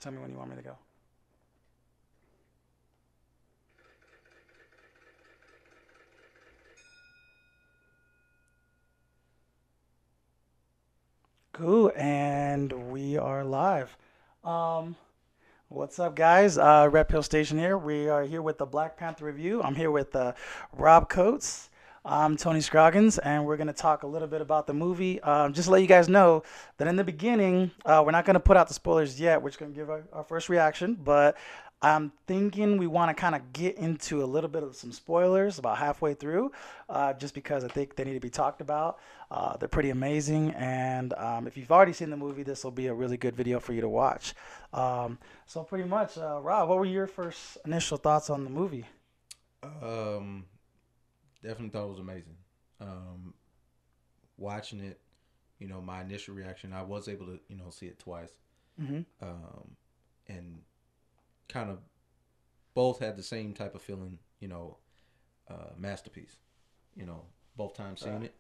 tell me when you want me to go. Cool, and we are live. Um, what's up, guys? Redpill Station here. We are here with the Black Panther review. I'm here with Rob Coates. I'm Tony Scroggins, and we're going to talk a little bit about the movie. Just to let you guys know that in the beginning, we're not going to put out the spoilers yet. We're just going to give our first reaction, but I'm thinking we want to kind of get into a little bit of some spoilers about halfway through, just because I think they need to be talked about. They're pretty amazing, and if you've already seen the movie, this will be a really good video for you to watch. So pretty much, Rob, what were your first initial thoughts on the movie? Um, Definitely thought it was amazing. Um, Watching it, my initial reaction, I was able to, see it twice, Hmm. and kind of both had the same type of feeling, masterpiece. You know, both times seeing it,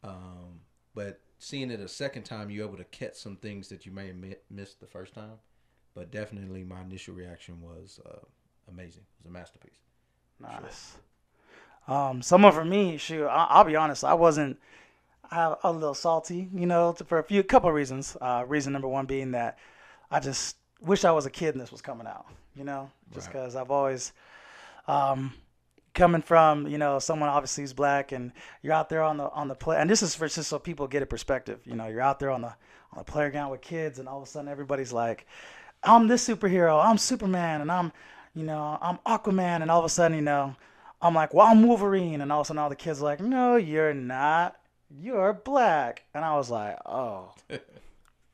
um, but seeing it a second time, you're able to catch some things that you may have missed the first time. But definitely, my initial reaction was amazing. It was a masterpiece, for sure. Nice. Someone for me, shoot, I'll be honest, I wasn't. I'm a little salty, for a couple of reasons. Reason number one being that I just wish I was a kid and this was coming out, just Right. because I've always, um, coming from, someone obviously who's black and you're out there on the play, and this is for just so people get a perspective. You're out there on the playground with kids, and all of a sudden everybody's like, I'm this superhero, I'm Superman, and I'm Aquaman, and all of a sudden, I'm like, well, I'm Wolverine, and all of a sudden all the kids are like, no, you're not, you're black, and I was like,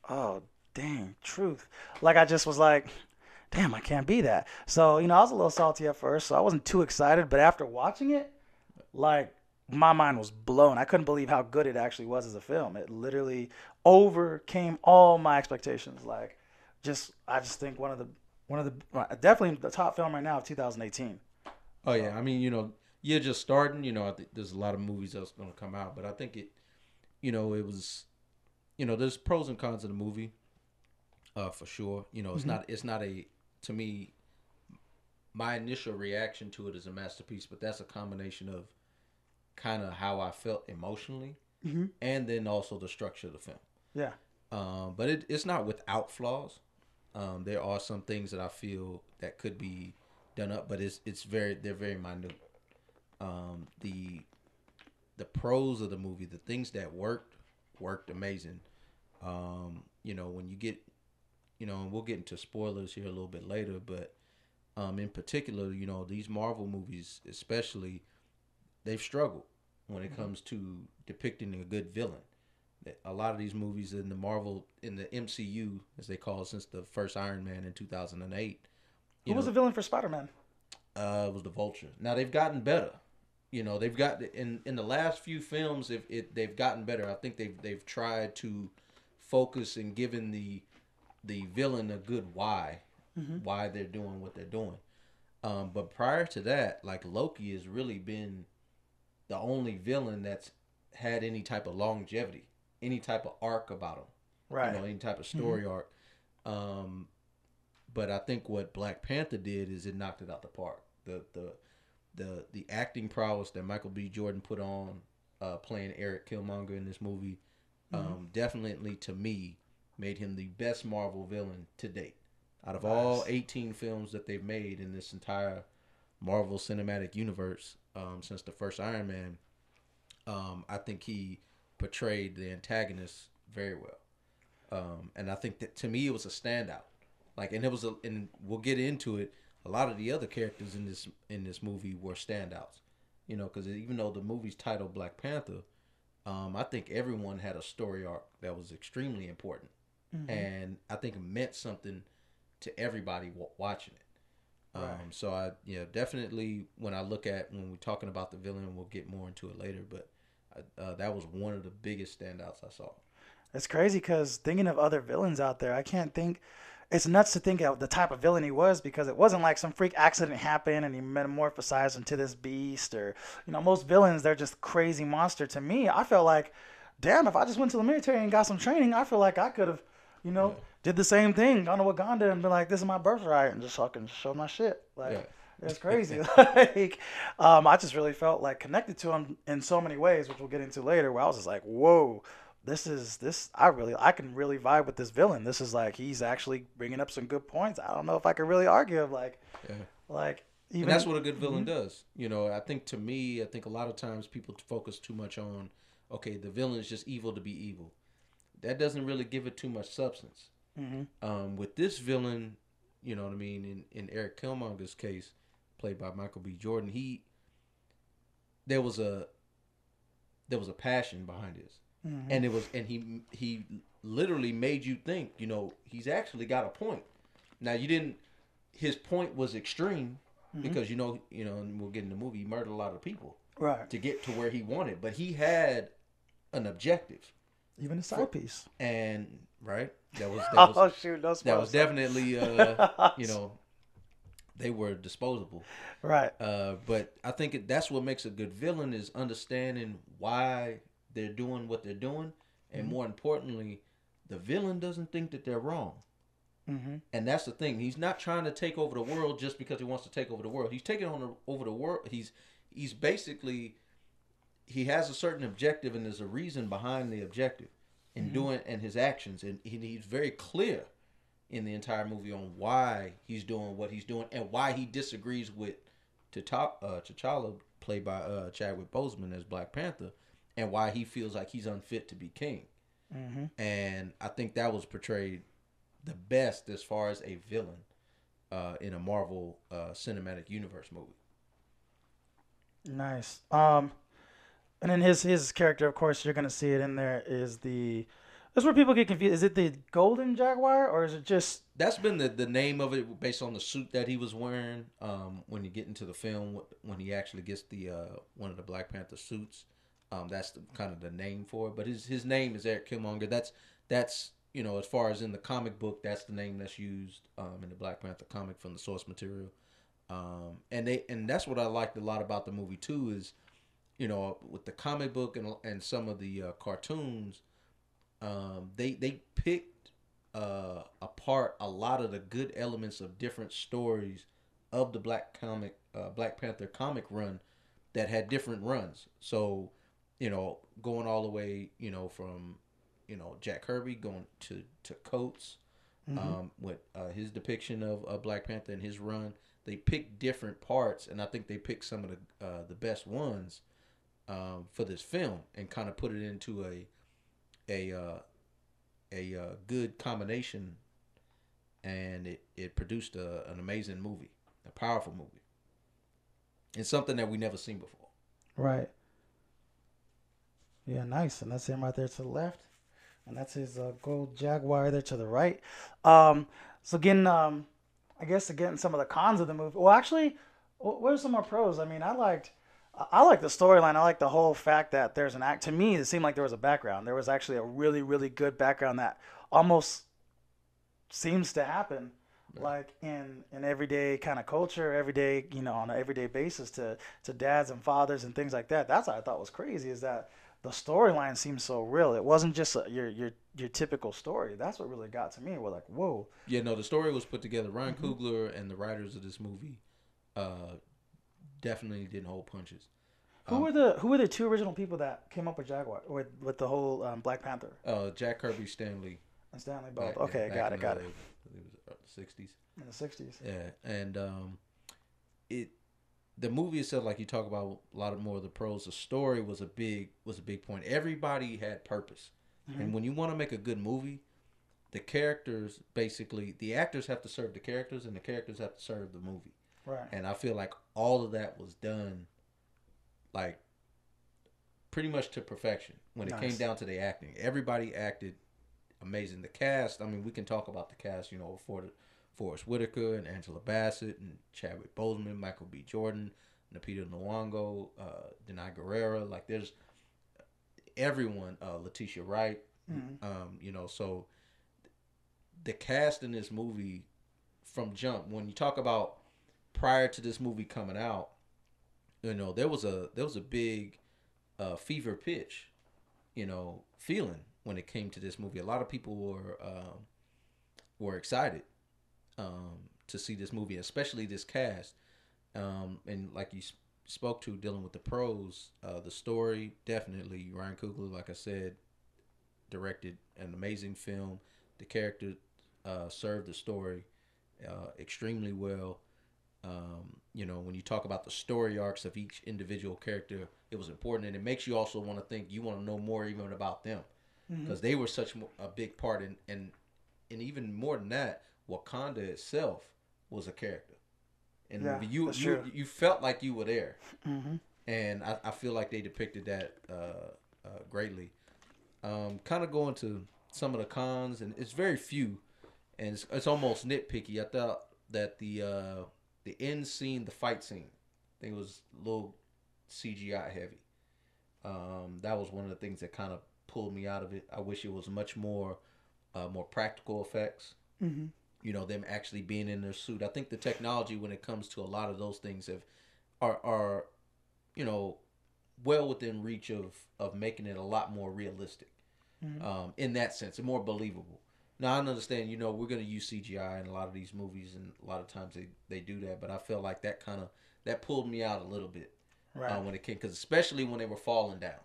oh, dang, truth. Like I just was like, damn, I can't be that. So I was a little salty at first, so I wasn't too excited, but after watching it, like my mind was blown. I couldn't believe how good it actually was as a film. It literally overcame all my expectations. Like, I just think one of the definitely the top film right now of 2018. Oh yeah, So. I mean, you're just starting. I think there's a lot of movies that's going to come out, but I think it was, there's pros and cons of the movie, for sure. It's Hmm. not a to me. My initial reaction to it is a masterpiece, but that's a combination of kind of how I felt emotionally, Hmm. and then also the structure of the film. Yeah. But it's not without flaws. There are some things that I feel that could be done up, but they're very minute. The pros of the movie, the things that worked amazing. When you get, and we'll get into spoilers here a little bit later, but in particular, these Marvel movies, especially, they've struggled when it Hmm. comes to depicting a good villain. A lot of these movies in the MCU, as they call it, since the first Iron Man in 2008, Who you was know, the villain for Spider-Man? was the Vulture. Now they've gotten better. They've got in the last few films, if it they've gotten better. I think they've tried to focus and given the villain a good Hmm. why they're doing what they're doing. But prior to that, like Loki has really been the only villain that's had any type of longevity, any type of arc about him. Right. Any type of Hmm. story arc. Um, but I think what Black Panther did is it knocked it out the park. The acting prowess that Michael B. Jordan put on, playing Eric Killmonger in this movie, Hmm. definitely to me made him the best Marvel villain to date. Out of all Nice. 18 films that they've made in this entire Marvel Cinematic Universe, since the first Iron Man, I think he portrayed the antagonist very well. And I think that to me it was a standout. Like, and we'll get into it. A lot of the other characters in this movie were standouts. Because even though the movie's titled Black Panther, I think everyone had a story arc that was extremely important, Hmm. and I think it meant something to everybody watching it. Right. So definitely when we're talking about the villain, we'll get more into it later. But that was one of the biggest standouts I saw. It's crazy because thinking of other villains out there, I can't think. It's nuts to think of the type of villain he was because it wasn't like some freak accident happened and he metamorphosized into this beast or, most villains, they're just crazy monster. To me, I felt like, damn, if I just went to the military and got some training, I feel like I could have you Yeah. know, did the same thing, gone to Wakanda and been like, "This is my birthright," and just fucking show my shit. Like, it's Yeah. crazy. Like, I just really felt like connected to him in so many ways, which we'll get into later. Where I was just like, "Whoa, this is this. I can really vibe with this villain. This is like he's actually bringing up some good points. I don't know if I could really argue of Yeah. like And that's even." what a good villain Mhm. does. You know, I think to me, I think a lot of times people focus too much on, okay, the villain is just evil to be evil. That doesn't really give it too much substance. Mhm. With this villain, you know what I mean. In Eric Killmonger's case, played by Michael B. Jordan, there was a there was a passion behind this, Mhm. and it was and he literally made you think. You know, he's actually got a point. Now you didn't. His point was extreme Mhm. because and we'll get in the movie. He murdered a lot of people Right. to get to where he wanted, but he had an objective Even a for side piece. and right Oh shoot, no that was spoilers. definitely you know they were disposable. Right. But I think that's what makes a good villain is understanding why they're doing what they're doing, and Mhm. more importantly, the villain doesn't think that they're wrong. Mhm. And that's the thing. He's not trying to take over the world just because he wants to take over the world. He's taking over the world. He's basically he has a certain objective, and there's a reason behind the objective in Mhm. doing and his actions, and he's very clear in the entire movie on why he's doing what he's doing and why he disagrees with T'Challa, played by Chadwick Boseman as Black Panther, and why he feels like he's unfit to be king. Mhm. And I think that was portrayed the best as far as a villain in a Marvel cinematic universe movie. Nice. And then his character, of course, you're gonna see it in there. Is the That's where people get confused. Is it the Golden Jaguar or is it just? That's been the name of it based on the suit that he was wearing. When you get into the film, when he actually gets the one of the Black Panther suits, that's kind of the name for it. But his name is Eric Killmonger. That's as far as in the comic book, that's the name that's used in the Black Panther comic from the source material. And that's what I liked a lot about the movie too is with the comic book and some of the cartoons, they picked apart a lot of the good elements of different stories of the Black Panther comic run that had different runs. So, going all the way, from Jack Kirby going to Coates, Mm-hmm. with his depiction of Black Panther and his run. They picked different parts, and I think they picked some of the best ones for this film, and kind of put it into a good combination, and it produced an amazing movie, a powerful movie, and something that we never seen before. Right. Yeah, nice. And that's him right there to the left, and that's his gold Jaguar there to the right. Um, so again, I guess again some of the cons of the movie. Well, actually, what are some more pros? I mean, I like the storyline. I like the whole fact that there's an act. To me, it seemed like there was a background. There was actually a really, really good background that almost seems to happen, Right. like in everyday kind of culture, everyday on an everyday basis to dads and fathers and things like that. That's what I thought was crazy is that the storyline seems so real. It wasn't just your typical story. That's what really got to me. We're like, whoa. Yeah, no, the story was put together. Ryan Hmm. Coogler and the writers of this movie uh, definitely didn't hold punches. Who Um, were the two original people that came up with Jaguar with the whole Black Panther Jack Kirby, Stanley, and Stanley both? Okay, back in got the it. I think it was the '60s. In the '60s. Yeah, and it the movie itself, like you talk about a lot of more of the pros. The story was a big point. Everybody had purpose, Hmm. and when you want to make a good movie, the characters basically the actors have to serve the characters, and the characters have to serve the movie. Right. And I feel like all of that was done like pretty much to perfection when it came Nice. down to the acting. Everybody acted amazing. The cast, I mean, we can talk about the cast, for Forrest Whitaker and Angela Bassett and Chadwick Boseman, Michael B. Jordan, Lupita Nyong'o, Denai Guerrera. Like, there's everyone, Letitia Wright. Hmm. So the cast in this movie from jump, when you talk about prior to this movie coming out, there was a big fever pitch, feeling when it came to this movie. A lot of people were were excited to see this movie, especially this cast. And like you spoke to, dealing with the pros, the story, definitely Ryan Coogler, like I said, directed an amazing film. The character served the story extremely well. When you talk about the story arcs of each individual character, it was important, and it makes you also want to think you want to know more even about them Mm-hmm. because they were such a big part, and even more than that, Wakanda itself was a character in the Yeah, movie. You that's you true. you felt like you were there, Mm-hmm. and I feel like they depicted that greatly. Kind of going to some of the cons, and it's very few, and it's almost nitpicky. I thought that the end scene, the fight scene, I think it was a little CGI heavy. That was one of the things that kind of pulled me out of it. I wish it was much more practical effects. Mm-hmm. Them actually being in their suit. I think the technology when it comes to a lot of those things are you know well within reach of making it a lot more realistic. Mm-hmm. In that sense, and more believable. Now I understand, we're going to use CGI in a lot of these movies, and a lot of times they do that. But I feel like that pulled me out a little bit Right. when it came, because especially when they were falling down,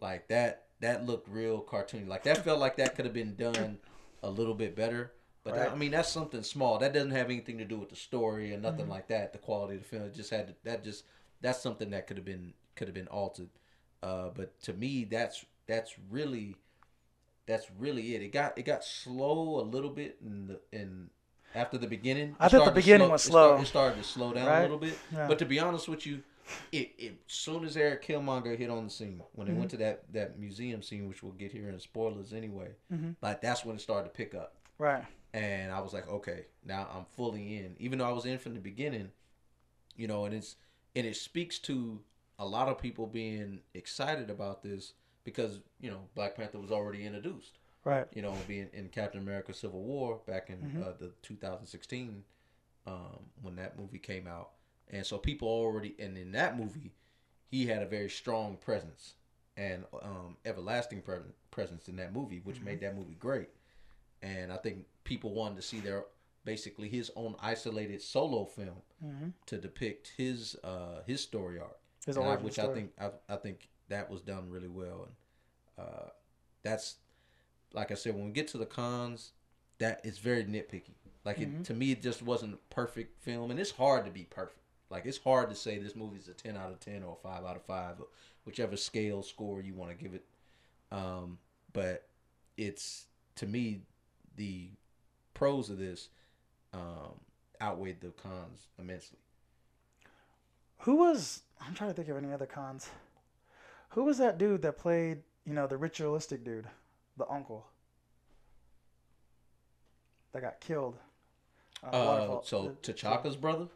like that looked real cartoony. Like that felt like that could have been done a little bit better. But Right. I mean, that's something small. That doesn't have anything to do with the story or nothing Mm-hmm. like that. The quality of the film, it just had that's something that could have been altered. But to me, that's really it. It got slow a little bit in after the beginning. I thought the beginning was It slow. started to slow down a Right. little bit. Yeah. But to be honest with you, it as soon as Eric Killmonger hit on the scene, when they Mm-hmm. went to that museum scene, which we'll get here in spoilers anyway, Mm-hmm. like that's when it started to pick up, Right. and I was like, okay, now I'm fully in. Even though I was in from the beginning, and it speaks to a lot of people being excited about this because Black Panther was already introduced, Right. being in Captain America: Civil War back in Mm-hmm. the 2016 when that movie came out, and so people already, and in that movie, he had a very strong presence and everlasting presence in that movie, which Mm-hmm. made that movie great. And I think people wanted to see their basically his own isolated solo film Mm-hmm. to depict his story arc, His and origin which I story. think I think that was done really well, and that's like I said, when we get to the cons, that is very nitpicky. Like Mm-hmm. to me, it just wasn't a perfect film, and it's hard to be perfect. Like it's hard to say this movie's a 10 out of 10 or a 5 out of 5, or whichever scale score you want to give it. But it's to me the pros of this um, outweighed the cons immensely. Who was? I'm trying to think of any other cons. Who was that dude that played? The ritualistic dude, the uncle that got killed on the waterfall. So T'Chaka's brother,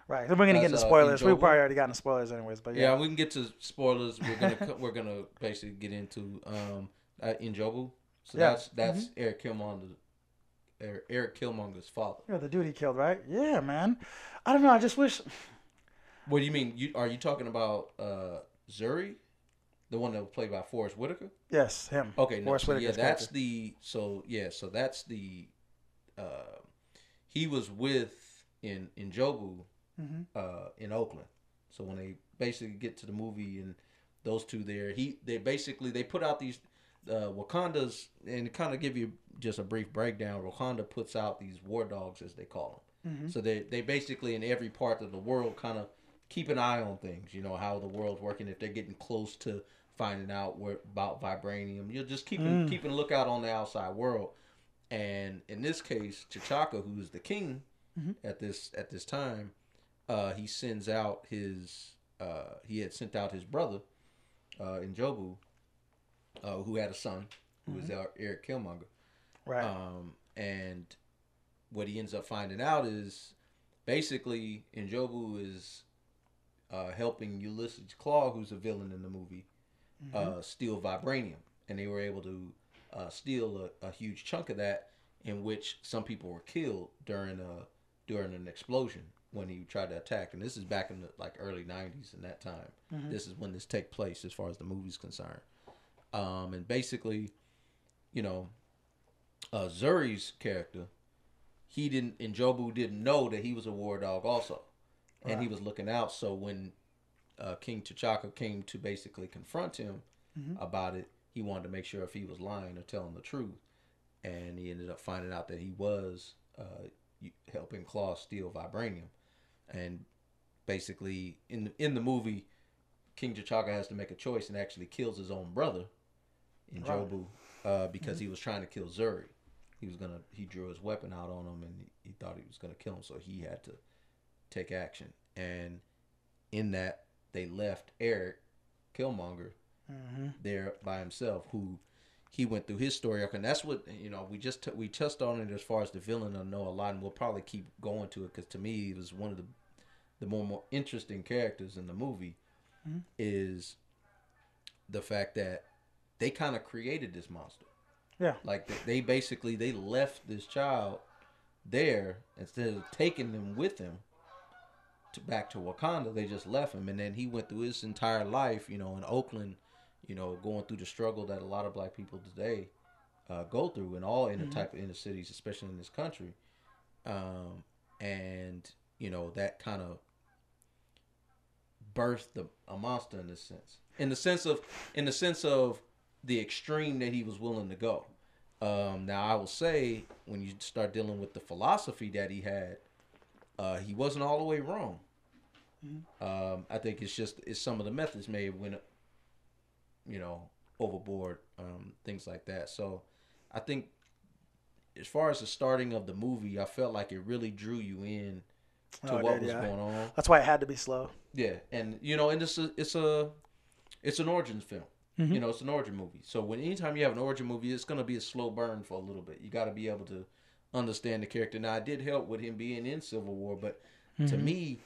Right. Then we're gonna get as into spoilers. We Njobu. probably already got into spoilers anyways, but yeah. Yeah, we can get to spoilers. We're gonna basically get into Njobu. So Yeah. Mm-hmm. that's Eric Killmonger's father. Yeah, the dude he killed, right? Yeah, man. I don't know. I just wish. What do you mean? Are you talking about Zuri, the one that was played by Forrest Whitaker? Yes, him. Okay, no. Forrest So yeah, Whitaker's character. so that's the uh, he was with in Jobu Mm-hmm. in Oakland. So when they basically get to the movie and those two there, they put out these Wakanda's, and kind of give you just a brief breakdown. Wakanda puts out these war dogs, as they call them. Mm-hmm. So they basically in every part of the world kind of keep an eye on things. How the world's working. If they're getting close to finding out about vibranium, you're just Mm. keeping a lookout on the outside world. And in this case, T'Chaka, who's the king Mm-hmm. at this time, he sends out he had sent out his brother in Jobu, who had a son, who was Mm-hmm. Eric Killmonger. Right. And what he ends up finding out is basically Njobu is helping Ulysses Claw, who's a villain in the movie, Mm-hmm. steal vibranium, and they were able to steal a huge chunk of that, in which some people were killed during an explosion when he tried to attack. And this is back in the early '90s. In that time, Mm-hmm. this is when this take place as far as the movie's concerned. And basically, you know, Zuri's character. he didn't, and Jobu didn't know that he was a war dog also, and he Right. was looking out. So when King T'Chaka came to basically confront him Mm-hmm. about it, he wanted to make sure if he was lying or telling the truth, and he ended up finding out that he was helping Claw steal vibranium, and basically in the movie, King T'Chaka has to make a choice and actually kills his own brother in Right. Jobu because Mm-hmm. he was trying to kill Zuri. He drew his weapon out on him and he thought he was gonna kill him, so he had to take action. And in that, they left Eric Killmonger Mm-hmm. there by himself, who he went through his story arc, and that's what we touched on it as far as the villain. I know a lot, and we'll probably keep going to it because to me, it was one of the more interesting characters in the movie. Mm-hmm. Is the fact that they kind of created this monster. Yeah. Like they basically they left this child there instead of taking them with them to back to Wakanda. They just left him, and then he went through his entire life, in Oakland, going through the struggle that a lot of black people today go through in all inner Mm-hmm. type of inner cities, especially in this country. And that kind of birthed a monster in this sense, in the sense of the extreme that he was willing to go. Now I will say when you start dealing with the philosophy that he had, he wasn't all the way wrong. Mm-hmm. I think it's some of the methods may have went you know overboard, things like that. So I think as far as the starting of the movie, I felt like it really drew you in to Oh, it what did. was Yeah. going on. That's why it had to be slow. Yeah, and and it's an origins film. Mm-hmm. It's an origin movie. So anytime you have an origin movie, it's gonna be a slow burn for a little bit. You got to be able to understand the character. Now, I did help with him being in Civil War, but to Mm-hmm. me,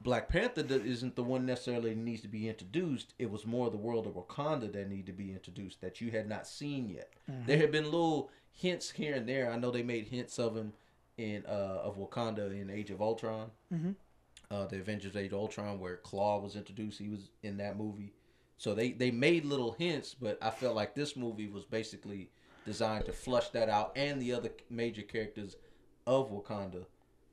Black Panther isn't the one necessarily that needs to be introduced. It was more the world of Wakanda that needed to be introduced that you had not seen yet. Mm-hmm. There had been little hints here and there. I know they made hints of him in of Wakanda in Age of Ultron, Mm-hmm. the Avengers Age of Ultron, where Claw was introduced. He was in that movie. So they made little hints, but I felt like this movie was basically designed to flush that out and the other major characters of Wakanda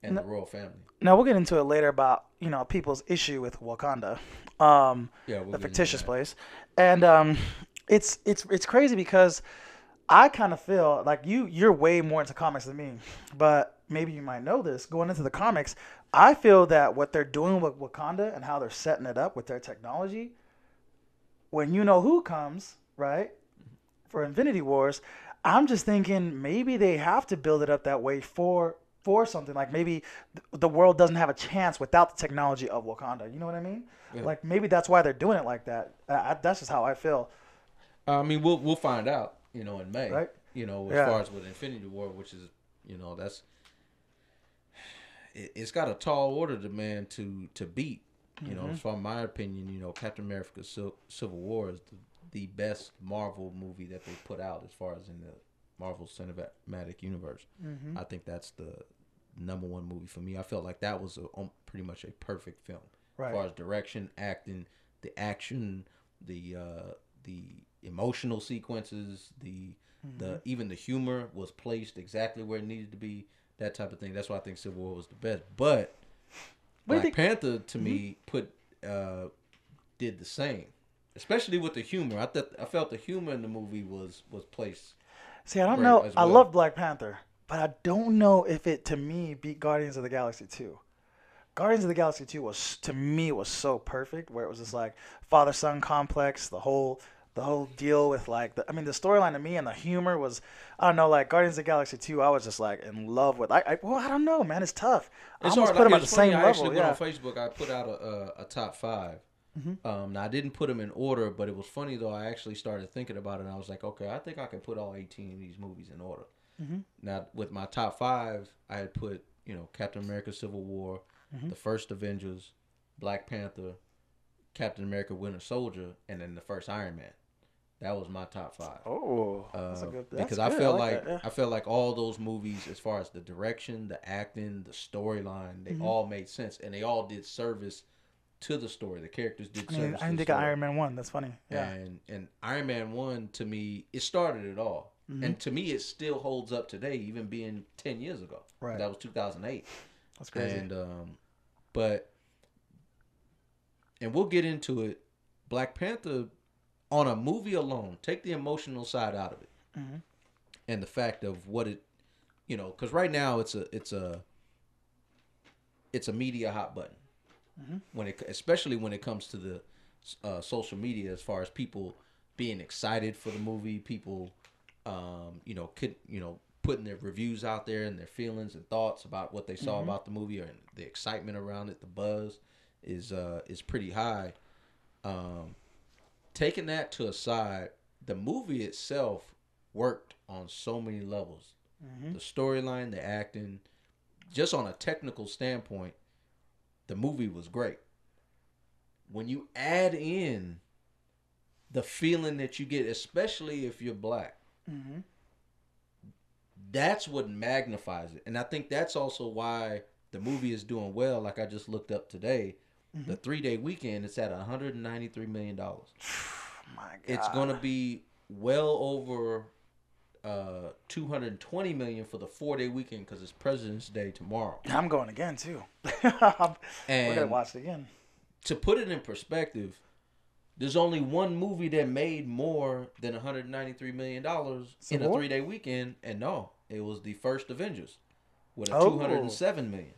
and the royal family. Now we'll get into it later about people's issue with Wakanda, Yeah, we'll the get into fictitious that. place, and it's crazy because I kind of feel like you're way more into comics than me, but maybe you might know this. Going into the comics, I feel that what they're doing with Wakanda and how they're setting it up with their technology, when you know who comes, right, for Infinity Wars, I'm just thinking maybe they have to build it up that way for something like maybe the world doesn't have a chance without the technology of Wakanda. You know what I mean? Yeah. Like maybe that's why they're doing it like that. That's just how I feel, I mean, we'll find out, in May. right? As Yeah. far as with Infinity War, which is, that's it's got a tall order to man to beat. Mm-hmm. From my opinion, Captain America: Civil War is the best Marvel movie that they put out as far as in the Marvel Cinematic Universe. Mm-hmm. I think that's the number one movie for me. I felt like that was pretty much a perfect film as Right. far as direction, acting, the action, the emotional sequences, Mm-hmm. the even the humor was placed exactly where it needed to be. That type of thing. That's why I think Civil War was the best. But What do you Black think? Panther to Mm-hmm. me did the same, especially with the humor. I felt the humor in the movie was placed See, I don't great know. as I well. love Black Panther, but I don't know if it to me beat Guardians of the Galaxy 2. Guardians of the Galaxy 2 was to me was so perfect where it was just like father son complex, the whole deal with like the storyline to me and the humor was I don't know, like Guardians of the Galaxy 2 I was just like in love with. I don't know, man, it's tough. I It's almost hard. put them at the It's funny. same I actually level, went on yeah. Facebook. I put out a top five. Hmm. Now I didn't put them in order, but it was funny though. I actually started thinking about it, and I was like, okay, I think I can put all 18 of these movies in order. Hmm. Now with my top five, I had put Captain America: Civil War, Hmm. the first Avengers, Black Panther, Captain America: Winter Soldier, and then the first Iron Man. That was my top five. Oh, that's a good. That's Because good. I like that. Yeah. I felt like all those movies, as far as the direction, the acting, the storyline, they Hmm. all made sense and they all did service to the story. The characters did I mean, service I to didn't the think of story. Iron Man 1. That's funny. Yeah. And Iron Man 1 to me, it started it all. Mm-hmm. And to me, it still holds up today, even being 10 years ago. Right. That was 2008. That's crazy. And but and we'll get into it. Black Panther on a movie alone, take the emotional side out of it, Mm-hmm. and the fact of what it, because right now it's a media hot button Mm-hmm. especially when it comes to the social media, as far as people being excited for the movie, people, putting their reviews out there and their feelings and thoughts about what they saw Mm-hmm. about the movie, or the excitement around it, the buzz is pretty high. Um, Taking that to a side, the movie itself worked on so many levels. Mm-hmm. The storyline, the acting, just on a technical standpoint, the movie was great. When you add in the feeling that you get, especially if you're black, Mm-hmm. that's what magnifies it. And I think that's also why the movie is doing well. Like I just looked up today, Mm-hmm. the 3-day weekend, it's at $193 million. My It's going to God. be well over 220 million for the 4-day weekend, because it's President's Day tomorrow. I'm going again too. We're gonna And watch it again. to put it in perspective, there's only one movie that made more than $193 million in Civil a War. 3-day weekend, and no, it was the first Avengers with a Oh. 207 million.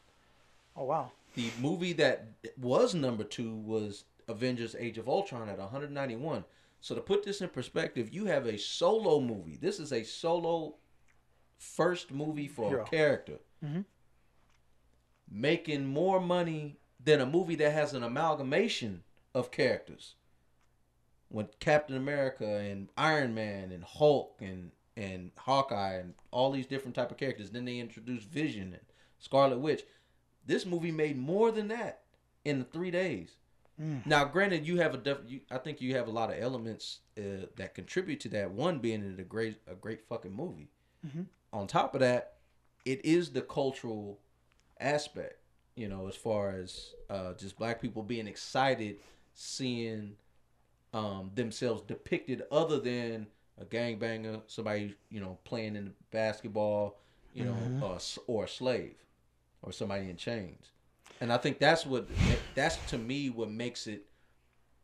Oh wow. The movie that was number two was Avengers: Age of Ultron at 191. So to put this in perspective, you have a solo movie. This is a solo first movie for a Hero. character Mm-hmm. making more money than a movie that has an amalgamation of characters. When Captain America and Iron Man and Hulk and Hawkeye and all these different type of characters, then they introduced Vision and Scarlet Witch. This movie made more than that in the 3 days. Mm. Now, granted, you have I think you have a lot of elements that contribute to that. One being it a great fucking movie. Mm-hmm. On top of that, it is the cultural aspect. As far as just black people being excited seeing themselves depicted, other than a gangbanger, somebody playing in basketball, Mm-hmm. or a slave, or somebody in chains. And I think that's to me what makes it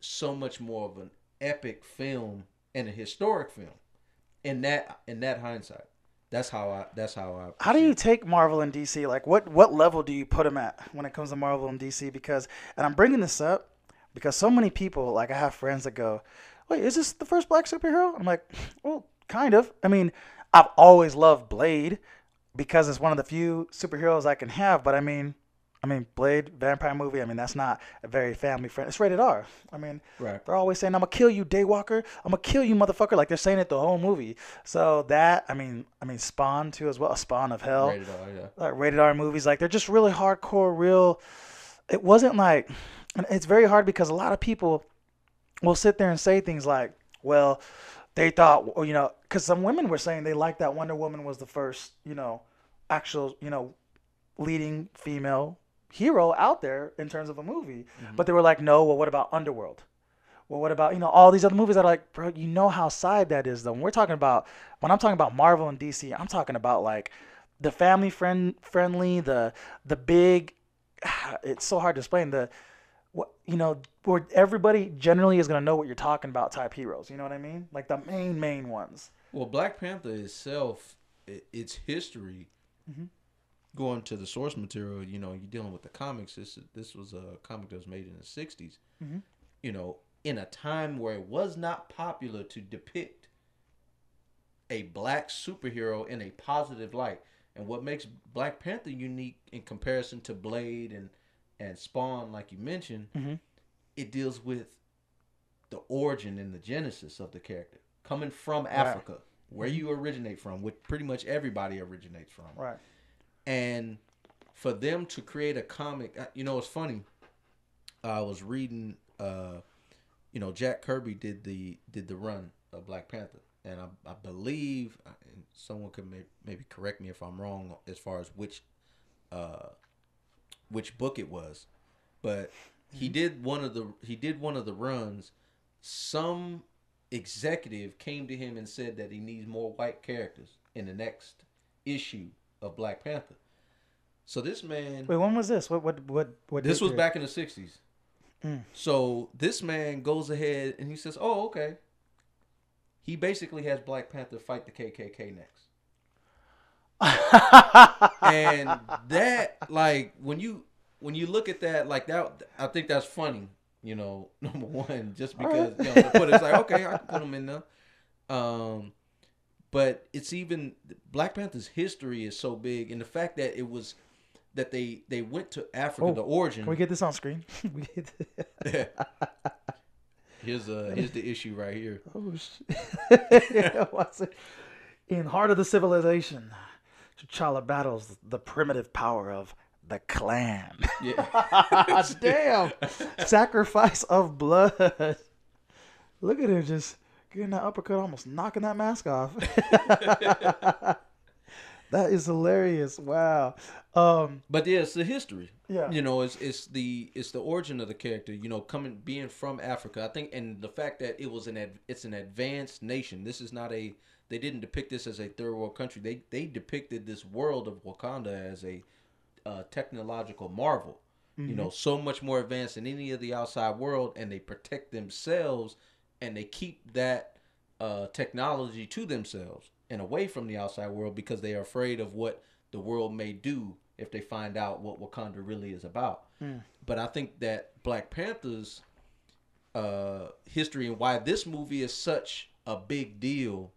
so much more of an epic film and a historic film. In that hindsight, that's how I How do you perceive it. take Marvel and DC? Like, what level do you put them at when it comes to Marvel and DC? Because, and I'm bringing this up because so many people, like, I have friends that go, "Wait, is this the first black superhero?" I'm like, "Well, kind of." I mean, I've always loved Blade because it's one of the few superheroes I can have. But I mean, Blade vampire movie. I mean, that's not a very family friendly. It's rated R. I mean, Right. they're always saying, "I'm gonna kill you, Daywalker. I'm gonna kill you, motherfucker." Like they're saying it the whole movie. So that, I mean, Spawn too as well. A Spawn of Hell, Rated R, yeah. like rated R movies. Like they're just really hardcore, real. It wasn't like, and it's very hard because a lot of people will sit there and say things like, "Well, they thought, because some women were saying they liked that Wonder Woman was the first, actual, leading female hero out there in terms of a movie." Mm-hmm. But they were like, "No, well, what about Underworld? Well, what about, all these other movies that are like, bro, you know how side that is though." When I'm talking about Marvel and DC, I'm talking about like the friendly, the big, it's so hard to explain, what, where everybody generally is going to know what you're talking about type heroes. You know what I mean? Like the main ones. Well, Black Panther itself, its history, Hmm. going to the source material, you're dealing with the comics. This was a comic that was made in the 60s. Hmm. In a time where it was not popular to depict a black superhero in a positive light. And what makes Black Panther unique in comparison to Blade and Spawn, like you mentioned, Hmm. it deals with the origin and the genesis of the character. Coming from Right. Africa, where Hmm. you originate from, which pretty much everybody originates from. Right. And for them to create a comic, it's funny. I was reading, Jack Kirby did the run of Black Panther, and I believe, and someone could maybe correct me if I'm wrong as far as which book it was, but he Hmm. did one of the runs. Some executive came to him and said that he needs more white characters in the next issue of Black Panther. So this man, Wait, when was this? What this date was period? back in the 60s. So this man goes ahead and he says, "Oh, okay." He basically has Black Panther fight the KKK next. And that, like, when you look at that, like that, I think that's funny. Number one, just All because right. to put it's like, okay, I can put him in there. Um, but it's even Black Panther's history is so big, and the fact that it was that they went to Africa, Oh, the can we origin. get this on screen? Here's the issue right here. Oh shit! What's it? In Heart of the Civilization, T'Challa battles the primitive power of the clan. Yeah. Damn! Sacrifice of blood. Look at him just getting that uppercut, almost knocking that mask off. That is hilarious. Wow. But yeah, it's the history. Yeah. It's the origin of the character. Being from Africa. I think, and the fact that it's an advanced nation. This is not a. They didn't depict this as a third world country. They depicted this world of Wakanda as a technological marvel. So much more advanced than any of the outside world, and they protect themselves, and they keep that technology to themselves and away from the outside world because they are afraid of what the world may do if they find out what Wakanda really is about. But I think that Black Panther's history and why this movie is such a big deal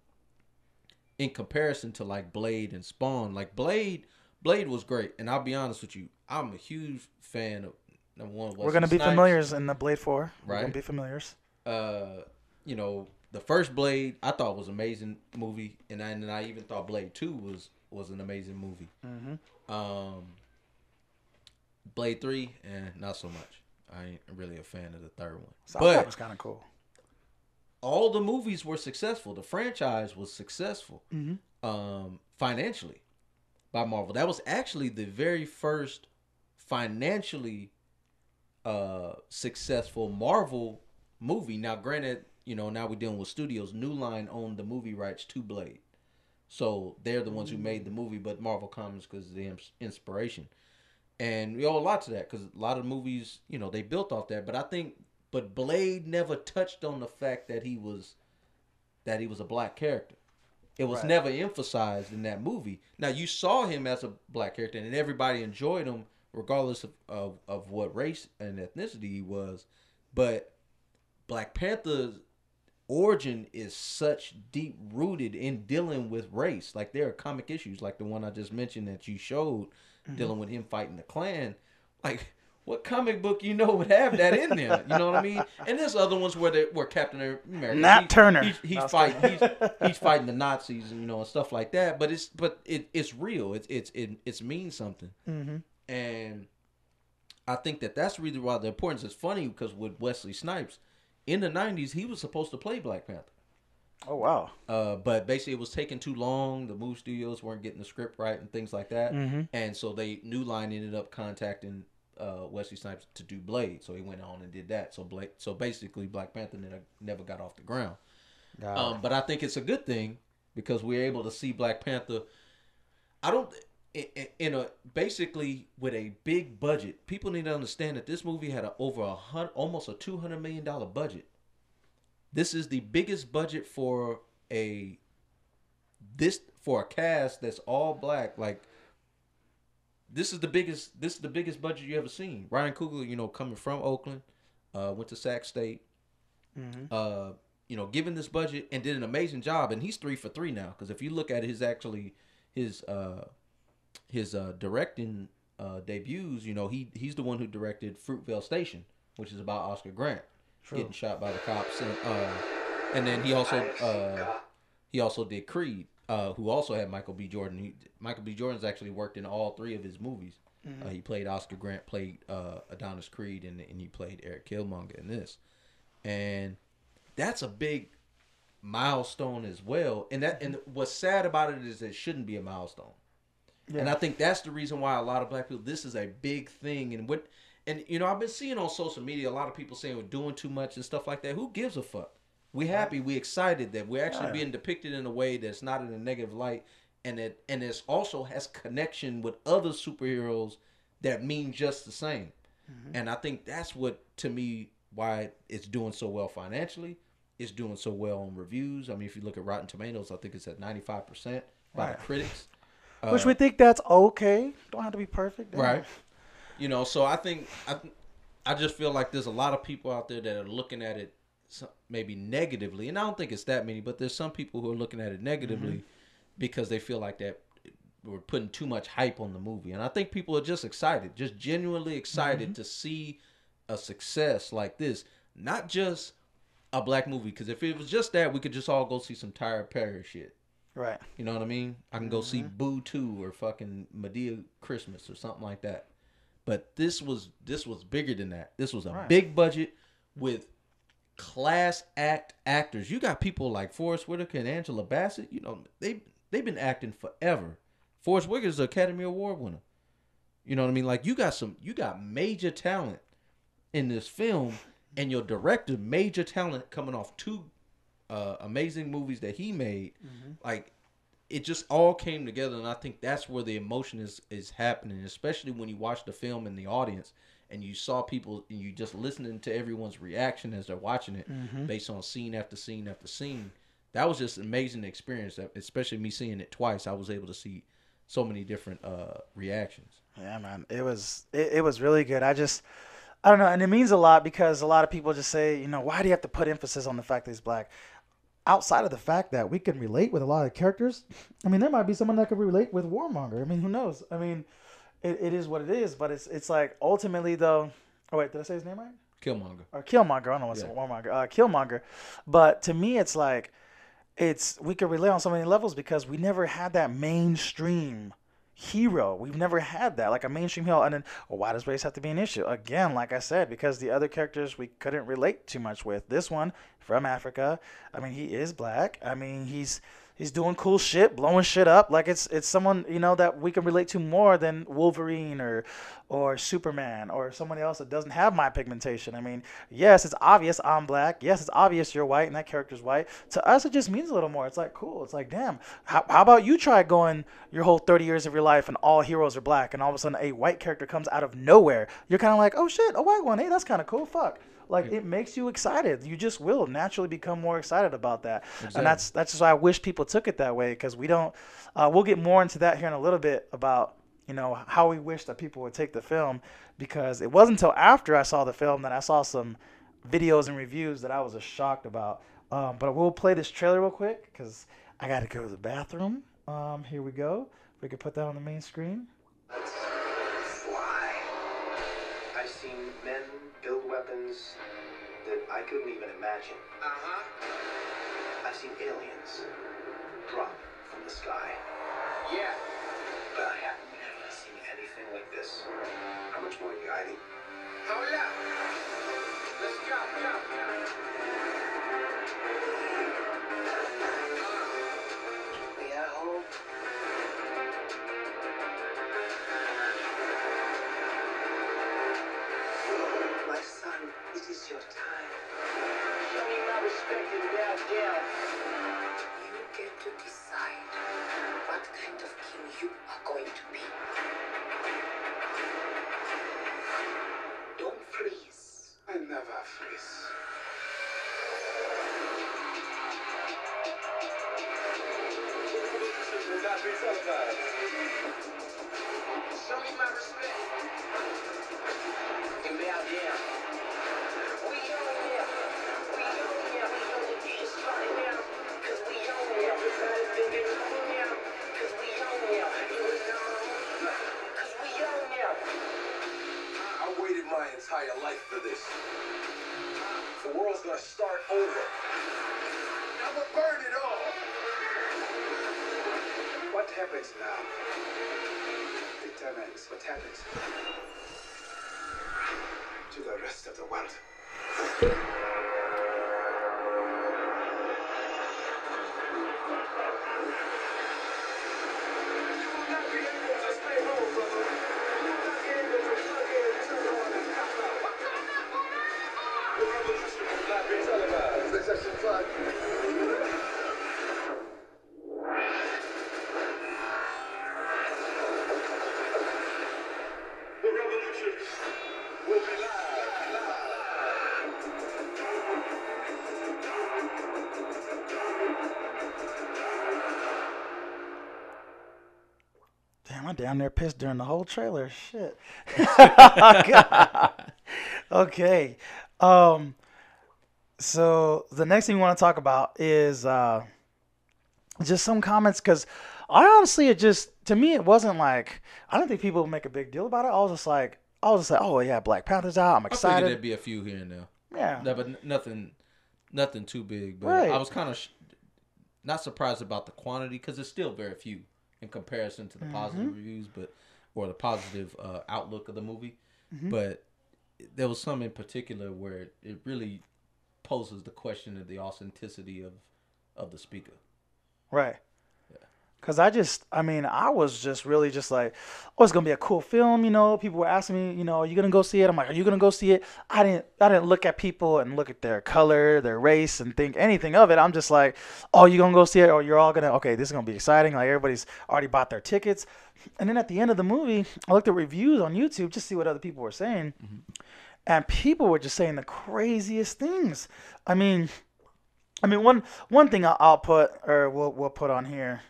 in comparison to like Blade and Spawn. Like Blade was great, and I'll be honest with you, I'm a huge fan of number one. We're gonna be Snipes, familiars in the Blade 4. We're right? gonna be familiars. The first Blade I thought was an amazing movie, and I even thought Blade 2 was an amazing movie. Blade 3, not so much. I ain't really a fan of the third one. So I thought it But was kind of cool. all the movies were successful. The franchise was successful financially by Marvel. That was actually the very first financially successful Marvel movie. Now, granted, now we're dealing with studios. New Line owned the movie rights to Blade. So they're the ones who made the movie, but Marvel Comics because of the inspiration. And we owe a lot to that because a lot of movies, they built off that. But Blade never touched on the fact that he was a black character. It was never emphasized in that movie. Now you saw him as a black character, and everybody enjoyed him regardless of what race and ethnicity he was. But Black Panther's origin is such deep rooted in dealing with race. Like there are comic issues, like the one I just mentioned that you showed, dealing with him fighting the Klan. Like, what comic book would have that in there? You know what I mean? And there's other ones where Captain America, Nat Turner, he's fighting the Nazis, and stuff like that. But it's real. It means something. And I think that's really why the importance is funny because with Wesley Snipes in the 90s, he was supposed to play Black Panther. Oh wow! But basically, it was taking too long. The movie studios weren't getting the script right and things like that. And so New Line ended up contacting Wesley Snipes to do Blade. So he went on and did that. So basically, Black Panther never got off the ground. But I think it's a good thing because we're able to see Black Panther. I don't. Basically with a big budget, people need to understand that this movie had almost a $200 million budget. This is the biggest budget for a cast that's all black. Like this is the biggest budget you ever seen. Ryan Coogler, coming from Oakland, went to Sac State. Given this budget and did an amazing job, and he's 3 for 3 now. Because if you look at his directing debuts, he's the one who directed Fruitvale Station, which is about Oscar Grant getting shot by the cops, and then he also did Creed, who also had Michael B. Jordan. Michael B. Jordan's actually worked in all 3 of his movies. He played Oscar Grant, played Adonis Creed, and he played Eric Killmonger in this, and that's a big milestone as well. And what's sad about it is it shouldn't be a milestone. Yeah. And I think that's the reason why a lot of black people, this is a big thing. And I've been seeing on social media a lot of people saying we're doing too much and stuff like that. Who gives a fuck? We Right. happy, we excited that we're actually Yeah. being depicted in a way that's not in a negative light, and it's also has connection with other superheroes that mean just the same. Hmm. And I think that's what, to me, why it's doing so well financially. It's doing so well on reviews. I mean, if you look at Rotten Tomatoes, I think it's at 95% by the Right. critics. Which Uh, we think that's okay. Don't have to be perfect. Damn. right. So I just feel like there's a lot of people out there that are looking at it maybe negatively, and I don't think it's that many, but there's some people who are looking at it Hmm. negatively because they feel like that we're putting too much hype on the movie, and I think people are just excited, just genuinely Hmm. excited to see a success like this, not just a black movie. Because if it was just that, we could just all go see some Tyler Perry shit. Right. You know what I mean? I can go see Hmm. Boo 2 or fucking Medea Christmas or something like that. But this was bigger than that. This was a Right. big budget with class actors. You got people like Forrest Whitaker and Angela Bassett. They've been acting forever. Forrest Whitaker's an Academy Award winner. You know what I mean? Like you got major talent in this film, and your director major talent coming off two amazing movies that he made. Hmm. Like it just all came together, and I think that's where the emotion is happening, especially when you watch the film in the audience and you saw people and you just listening to everyone's reaction as they're watching it Hmm. based on scene after scene after scene. That was just an amazing experience, especially me seeing it twice. I was able to see so many different reactions. Yeah, man. It was really good. I don't know, and it means a lot because a lot of people just say, why do you have to put emphasis on the fact that he's black? Outside of the fact that we can relate with a lot of characters, I mean, there might be someone that could relate with Warmonger. I mean, who knows? I mean, it is what it is, but it's like ultimately though. Oh wait, did I say his name right? Killmonger. Or Killmonger? I don't know what's Yeah. Warmonger. Killmonger. But to me, it's like we could relate on so many levels because we never had that mainstream hero. We've never had that, like a mainstream hero. And then, well, why does race have to be an issue? Again, like I said, because the other characters we couldn't relate too much with. This one from Africa, I mean, he is black. I mean, he's doing cool shit, blowing shit up. Like it's someone that we can relate to more than Wolverine or Superman or someone else that doesn't have my pigmentation. I mean, yes, it's obvious I'm black. Yes, it's obvious you're white and that character's white. To us, it just means a little more. It's like cool. It's like damn. How about you try going your whole 30 years of your life and all heroes are black and all of a sudden a white character comes out of nowhere. You're kind of like, oh shit, a white one. Hey, that's kind of cool. Fuck. Like it makes you excited. You just will naturally become more excited about that, and Exactly. that's just why I wish people took it that way because we don't. We'll get more into that here in a little bit about how we wish that people would take the film because it wasn't until after I saw the film that I saw some videos and reviews that I was just shocked about. But we'll play this trailer real quick because I got to go to the bathroom. Here we go. We could put that on the main screen. Let's fly. I've seen men build weapons that I couldn't even imagine. I've seen aliens drop from the sky. Yeah. But I have never seen anything like this. How much more are you hiding? Hold up. Let's go. We are home. My son, it is your time. Show me my respect and bow down. You get to decide what kind of king you are going to be. Don't freeze. I never freeze. Will not be televised. Show me my respect. And bow down. We own him. We own him. We own him. Starting now. Cause we own him. The baddest thing they own him. Cause we own him. You know. Cause we own him. I waited my entire life for this. The world's gonna start over. I'ma burn it all. What happens now determines what happens to the rest of the world. You will not be able to stay home, brother. You will not be able to plug in and turn on and cop out. The revolution will not be televised. Section 5 I down there pissed during the whole trailer. Shit. God. Okay. Um. So the next thing we want to talk about is just some comments because I honestly, it just to me it wasn't like I don't think people would make a big deal about it. I was just like, oh yeah, Black Panther's out. I'm I figured excited. there'd be a few here and there. Yeah. No, but nothing too big. But Right. I was kind of not surprised about the quantity because it's still very few in comparison to the positive reviews, or the positive outlook of the movie. But there was some in particular where it really poses the question of the authenticity of the speaker. Right. Cause I was just really just like, oh, it's gonna be a cool film, you know. People were asking me, you know, are you gonna go see it? I'm like, are you gonna go see it? I didn't look at people and look at their color, their race, and think anything of it. I'm just like, oh, you gonna go see it? Or you're all gonna, okay, this is gonna be exciting. Like everybody's already bought their tickets. And then at the end of the movie, I looked at reviews on YouTube just to see what other people were saying, and people were just saying the craziest things. I mean, one thing I'll put or we'll put on here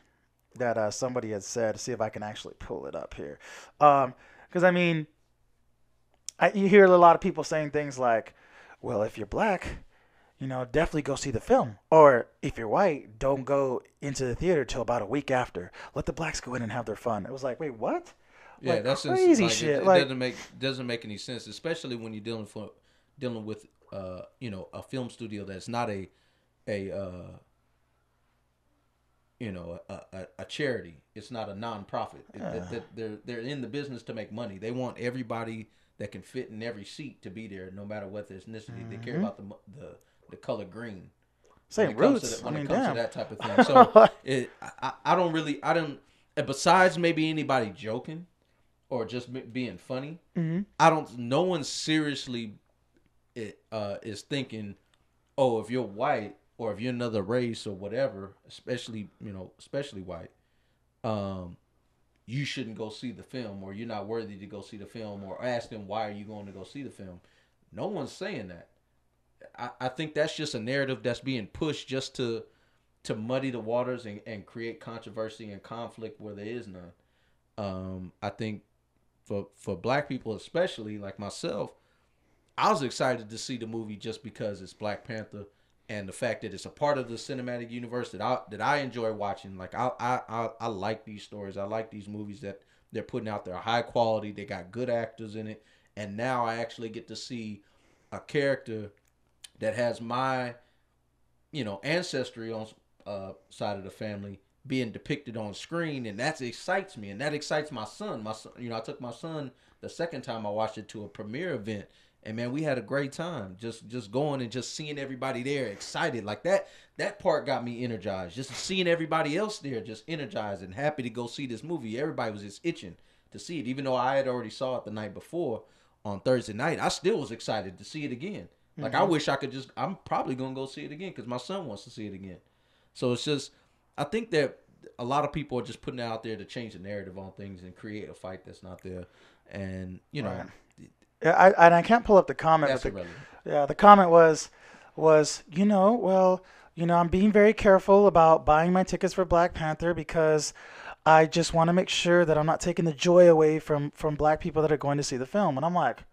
that somebody had said. See if I can actually pull it up here. Because you hear a lot of people saying things like, "Well, if you're black, you know, definitely go see the film," or if you're white, don't go into the theater till about a week after. Let the blacks go in and have their fun. It was like, wait, what? Yeah, Like that's crazy like, shit. It Like doesn't make any sense, especially when you're dealing with a film studio that's not a charity. It's not a non-profit. They're in the business to make money. They want everybody that can fit in every seat to be there, no matter what their ethnicity. They care about the color green. same roots. When it comes damn. to that type of thing. So I don't. And besides maybe anybody joking or just being funny, no one seriously is thinking, oh, if you're white or if you're another race or whatever, especially white, you shouldn't go see the film, or you're not worthy to go see the film, or ask them why are you going to go see the film. No one's saying that. I think that's just a narrative that's being pushed just to muddy the waters and create controversy and conflict where there is none. I think for black people especially, like myself, I was excited to see the movie just because it's Black Panther and the fact that it's a part of the cinematic universe that I enjoy watching. Like I like these stories. I like these movies that they're putting out there, high quality. They got good actors in it, and now I actually get to see a character that has my ancestry on side of the family being depicted on screen, and that excites me, and that excites my son. I took my son the second time I watched it to a premiere event, and man, we had a great time just going and just seeing everybody there excited. Like that part got me energized. Just seeing everybody else there just energized and happy to go see this movie. Everybody was just itching to see it, even though I had already saw it the night before on Thursday night. I still was excited to see it again. Like I wish I could I'm probably gonna go see it again because my son wants to see it again. So it's just, I think that a lot of people are just putting it out there to change the narrative on things and create a fight that's not there. And, Right. Yeah, I can't pull up the comment. that's But irrelevant. the comment was, I'm being very careful about buying my tickets for Black Panther because I just want to make sure that I'm not taking the joy away from black people that are going to see the film. And I'm like,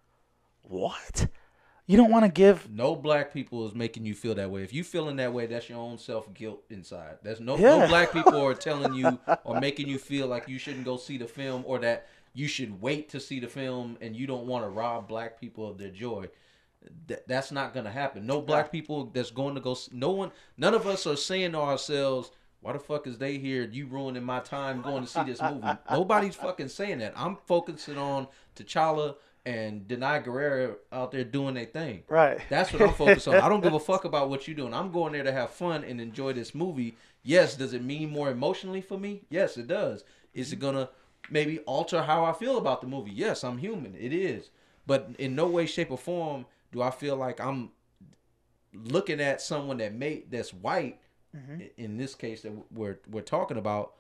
what? You don't want to give? No black people is making you feel that way. If you feeling that way, that's your own self-guilt inside. There's no black people are telling you or making you feel like you shouldn't go see the film or that you should wait to see the film and you don't want to rob black people of their joy. That's not going to happen. No black people that's going to go. None of us are saying to ourselves, why the fuck is they here? You ruining my time going to see this movie. Nobody's fucking saying that. I'm focusing on T'Challa and Denai Guerrero out there doing their thing. Right. That's what I'm focused on. I don't give a fuck about what you're doing. I'm going there to have fun and enjoy this movie. Yes, does it mean more emotionally for me? Yes, it does. Is it going to maybe alter how I feel about the movie? Yes, I'm human. It is. But in no way, shape, or form do I feel like I'm looking at someone that's white, in this case that we're talking about,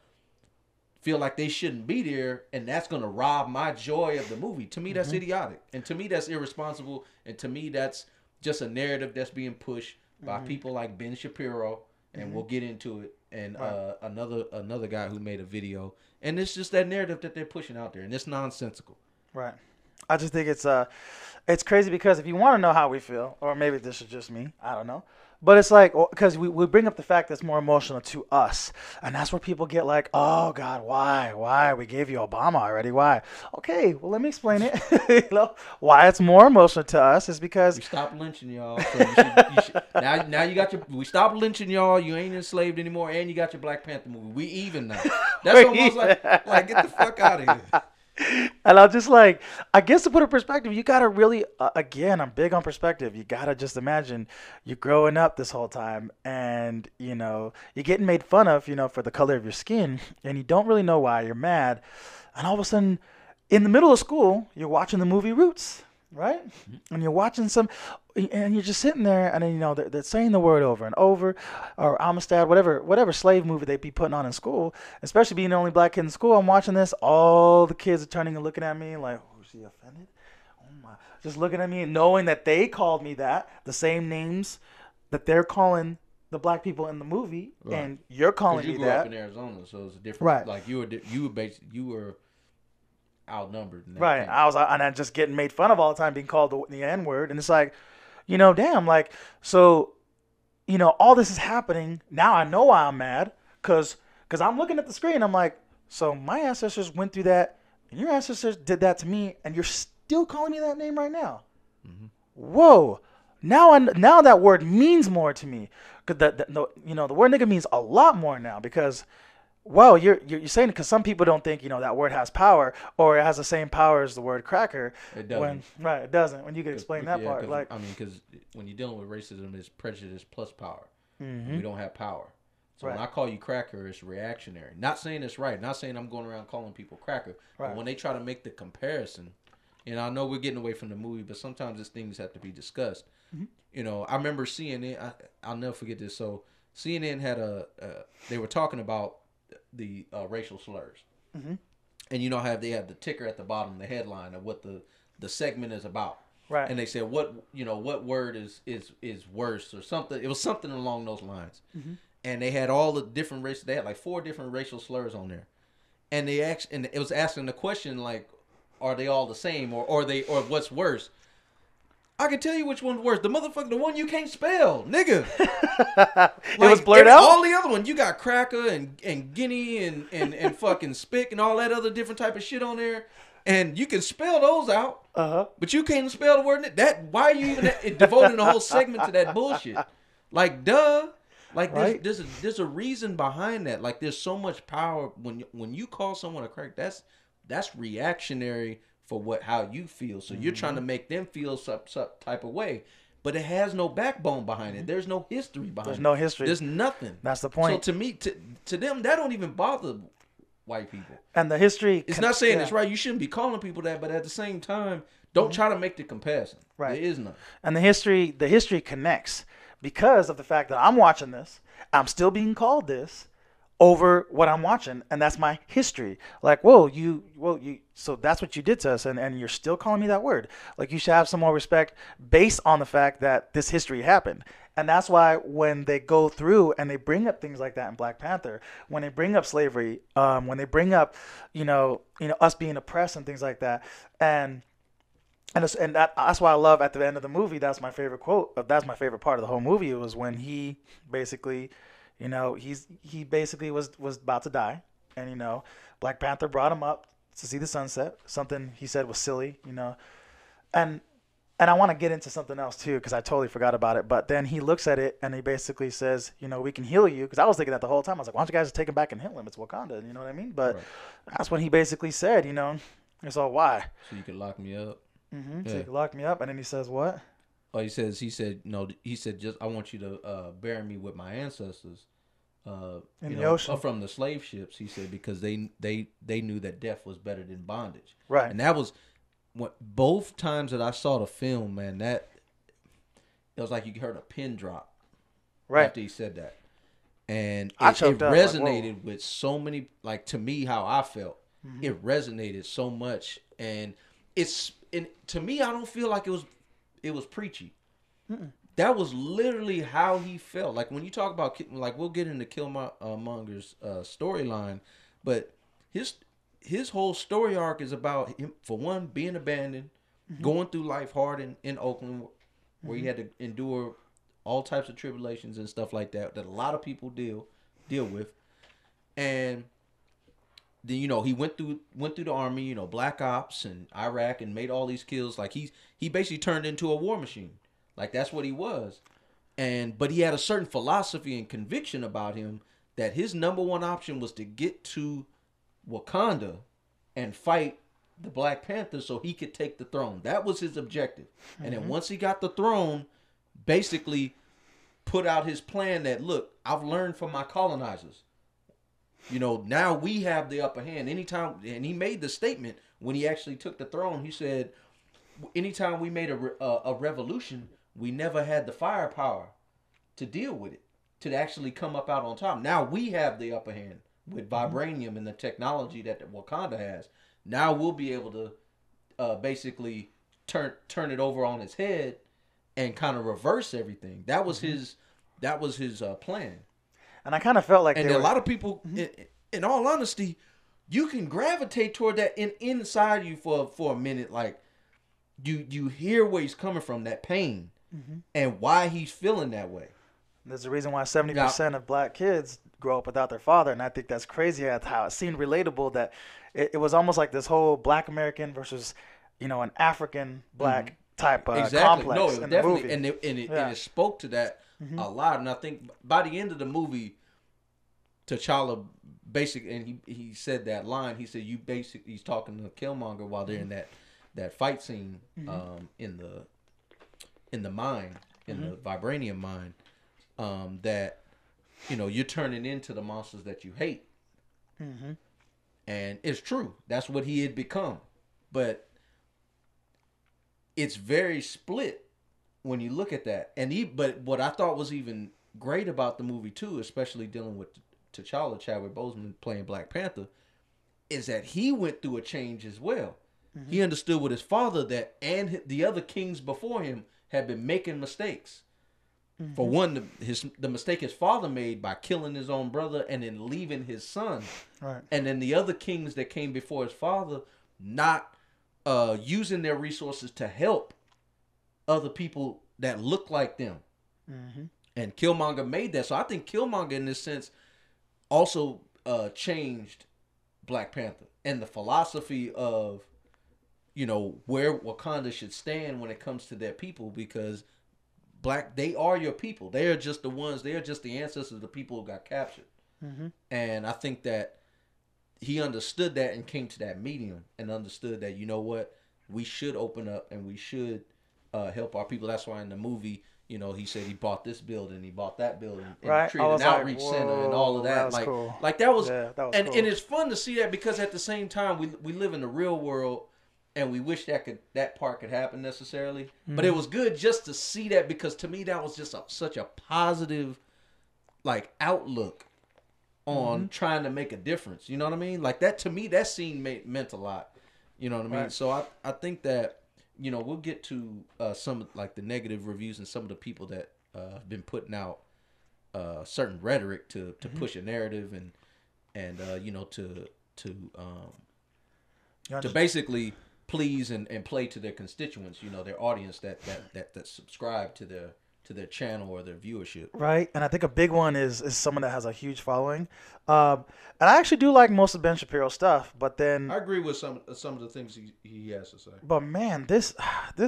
feel like they shouldn't be there, and that's going to rob my joy of the movie. To me, that's idiotic. And to me, that's irresponsible. And to me, that's just a narrative that's being pushed by people like Ben Shapiro and we'll get into it. And another guy who made a video, and it's just that narrative that they're pushing out there, and it's nonsensical. Right. I just think it's crazy because if you want to know how we feel, or maybe this is just me, I don't know. But it's like, because we bring up the fact that's more emotional to us. And that's where people get like, oh, God, why? Why? We gave you Obama already. Why? Okay, well, let me explain it. Why it's more emotional to us is because... We stopped lynching y'all. So now you got we stopped lynching y'all. You ain't enslaved anymore. And you got your Black Panther movie. We even now. That's almost like get the fuck out of here. And I'm just like, I guess to put a perspective, you got to really, again, I'm big on perspective. You got to just imagine you're growing up this whole time and, you're getting made fun of, for the color of your skin and you don't really know why you're mad. And all of a sudden, in the middle of school, you're watching the movie Roots, right? And you're watching and you're just sitting there and then, they're saying the word over and over, or Amistad, whatever slave movie they be putting on in school, especially being the only black kid in school. I'm watching this. All the kids are turning and looking at me like, oh, is he offended? Oh my, just looking at me and knowing that they called me the same names that they're calling the black people in the movie. Right. And you're calling me that. You grew up in Arizona, so it's a different, right. Like you were outnumbered. Right. Case. And I'm just getting made fun of all the time, being called the N-word. And it's like, damn, like, so, all this is happening. Now I know why I'm mad because I'm looking at the screen. I'm like, so my ancestors went through that and your ancestors did that to me and you're still calling me that name right now. Mm-hmm. Whoa. Now that word means more to me. Cause the word nigga means a lot more now because, well, you're saying, because some people don't think, that word has power or it has the same power as the word cracker. It doesn't. It doesn't. When you can explain that part. Because when you're dealing with racism, it's prejudice plus power. Mm-hmm. We don't have power. So right. When I call you cracker, it's reactionary. Not saying it's right. Not saying I'm going around calling people cracker. Right. But when they try to make the comparison, and I know we're getting away from the movie, but sometimes these things have to be discussed. Mm-hmm. I remember CNN. I'll never forget this. So CNN had they were talking about the racial slurs, mm-hmm. and how they have the ticker at the bottom, the headline of what the segment is about, right? And they said what word is worse or something. It was something along those lines, mm-hmm. And they had all the different races. They had like 4 different racial slurs on there, and and it was asking the question like, are they all the same or what's worse? I can tell you which one's worse. The motherfucker, the one you can't spell, nigga. It was blurred out. All the other ones, you got cracker and guinea and fucking spick and all that other different type of shit on there, and you can spell those out. But you can't spell the word. Why are you even devoting the whole segment to that bullshit? Like, duh. Like, right? there's a reason behind that. Like, there's so much power when you call someone a crack. That's reactionary for how you feel. So you're trying to make them feel some type of way. But it has no backbone behind it. There's no history behind it. There's no history. There's nothing. That's the point. So to me, to them, that don't even bother white people. And the history... It's not saying it's right. You shouldn't be calling people that. But at the same time, don't try to make the comparison. Right. There is none. And the history connects because of the fact that I'm watching this. I'm still being called this over what I'm watching, and that's my history. Like, so that's what you did to us, and you're still calling me that word. Like, you should have some more respect based on the fact that this history happened. And that's why when they go through and they bring up things like that in Black Panther, when they bring up slavery, when they bring up, us being oppressed and things like that, and that's why I love at the end of the movie. That's my favorite quote. That's my favorite part of the whole movie. It was when he basically. He basically was about to die, and Black Panther brought him up to see the sunset. Something he said was silly, and I want to get into something else too because I totally forgot about it. But then he looks at it and he basically says, we can heal you. Because I was thinking that the whole time. I was like, why don't you guys just take him back and heal him? It's Wakanda, you know what I mean? But that's when he basically said, it's all why. So you could lock me up. Mm-hmm. Yeah. So you could lock me up, and then he says what? Oh, he said no. He said just I want you to bury me with my ancestors, in the ocean from the slave ships. He said because they knew that death was better than bondage. Right. And that was both times that I saw the film, man. That it was like you heard a pin drop. Right. After he said that, and it resonated with so many. Like to me, how I felt, it resonated so much, and to me, I don't feel like it was preachy. that was literally how he felt. Like when you talk about, like we'll get into Killmonger's storyline, but his whole story arc is about him, for one, being abandoned, going through life hard in Oakland, where he had to endure all types of tribulations and stuff like that a lot of people deal with, and then he went through the army, black ops and Iraq, and made all these kills. Like he basically turned into a war machine. Like that's what he was. But he had a certain philosophy and conviction about him that his number one option was to get to Wakanda and fight the Black Panther so he could take the throne. That was his objective. And then once he got the throne, basically put out his plan that, look, I've learned from my colonizers. Now we have the upper hand. Anytime, and he made the statement when he actually took the throne, he said, anytime we made a revolution, we never had the firepower to deal with it, to actually come up out on top. Now we have the upper hand with vibranium and the technology that Wakanda has. Now we'll be able to basically turn it over on its head and kind of reverse everything. That was his plan. And I kind of felt like a lot of people, in all honesty, you can gravitate toward that inside you for a minute. Like you hear where he's coming from, that pain, and why he's feeling that way. There's a reason why 70% of black kids grow up without their father, and I think that's crazy how it seemed relatable that it was almost like this whole black American versus, an African black type complex in the movie. And it spoke to that a lot. And I think by the end of the movie, T'Challa basically, and he said that line. He said, he's talking to Killmonger while they're in that fight scene in the mine, in the vibranium mine, that you're turning into the monsters that you hate. And it's true. That's what he had become. But it's very split when you look at that. But what I thought was even great about the movie too, especially dealing with T'Challa, Chadwick Boseman playing Black Panther, is that he went through a change as well. He understood with his father and the other kings before him had been making mistakes. For one, the mistake his father made by killing his own brother and then leaving his son. Right. And then the other kings that came before his father not using their resources to help other people that look like them. And Killmonger made that. So I think Killmonger, in this sense, also changed Black Panther and the philosophy of, where Wakanda should stand when it comes to their people, because they are your people. They are just the ancestors of the people who got captured. And I think that he understood that and came to that medium and understood that, what, we should open up and we should help our people. That's why in the movie, he said he bought this building, he bought that building, and created an outreach center and all of that. That was cool. That was, cool. And it's fun to see that, because at the same time we live in the real world. And we wish that part could happen necessarily. But it was good just to see that, because to me that was just such a positive outlook on trying to make a difference. You know what I mean? Like that, to me, that scene meant a lot. You know what I mean? Right. So I think that, we'll get to some the negative reviews and some of the people that have been putting out certain rhetoric to push a narrative and to basically please and play to their constituents, their audience that subscribe to their channel or their viewership. Right, and I think a big one is someone that has a huge following. And I actually do like most of Ben Shapiro's stuff, but then I agree with some of the things he has to say. But man, this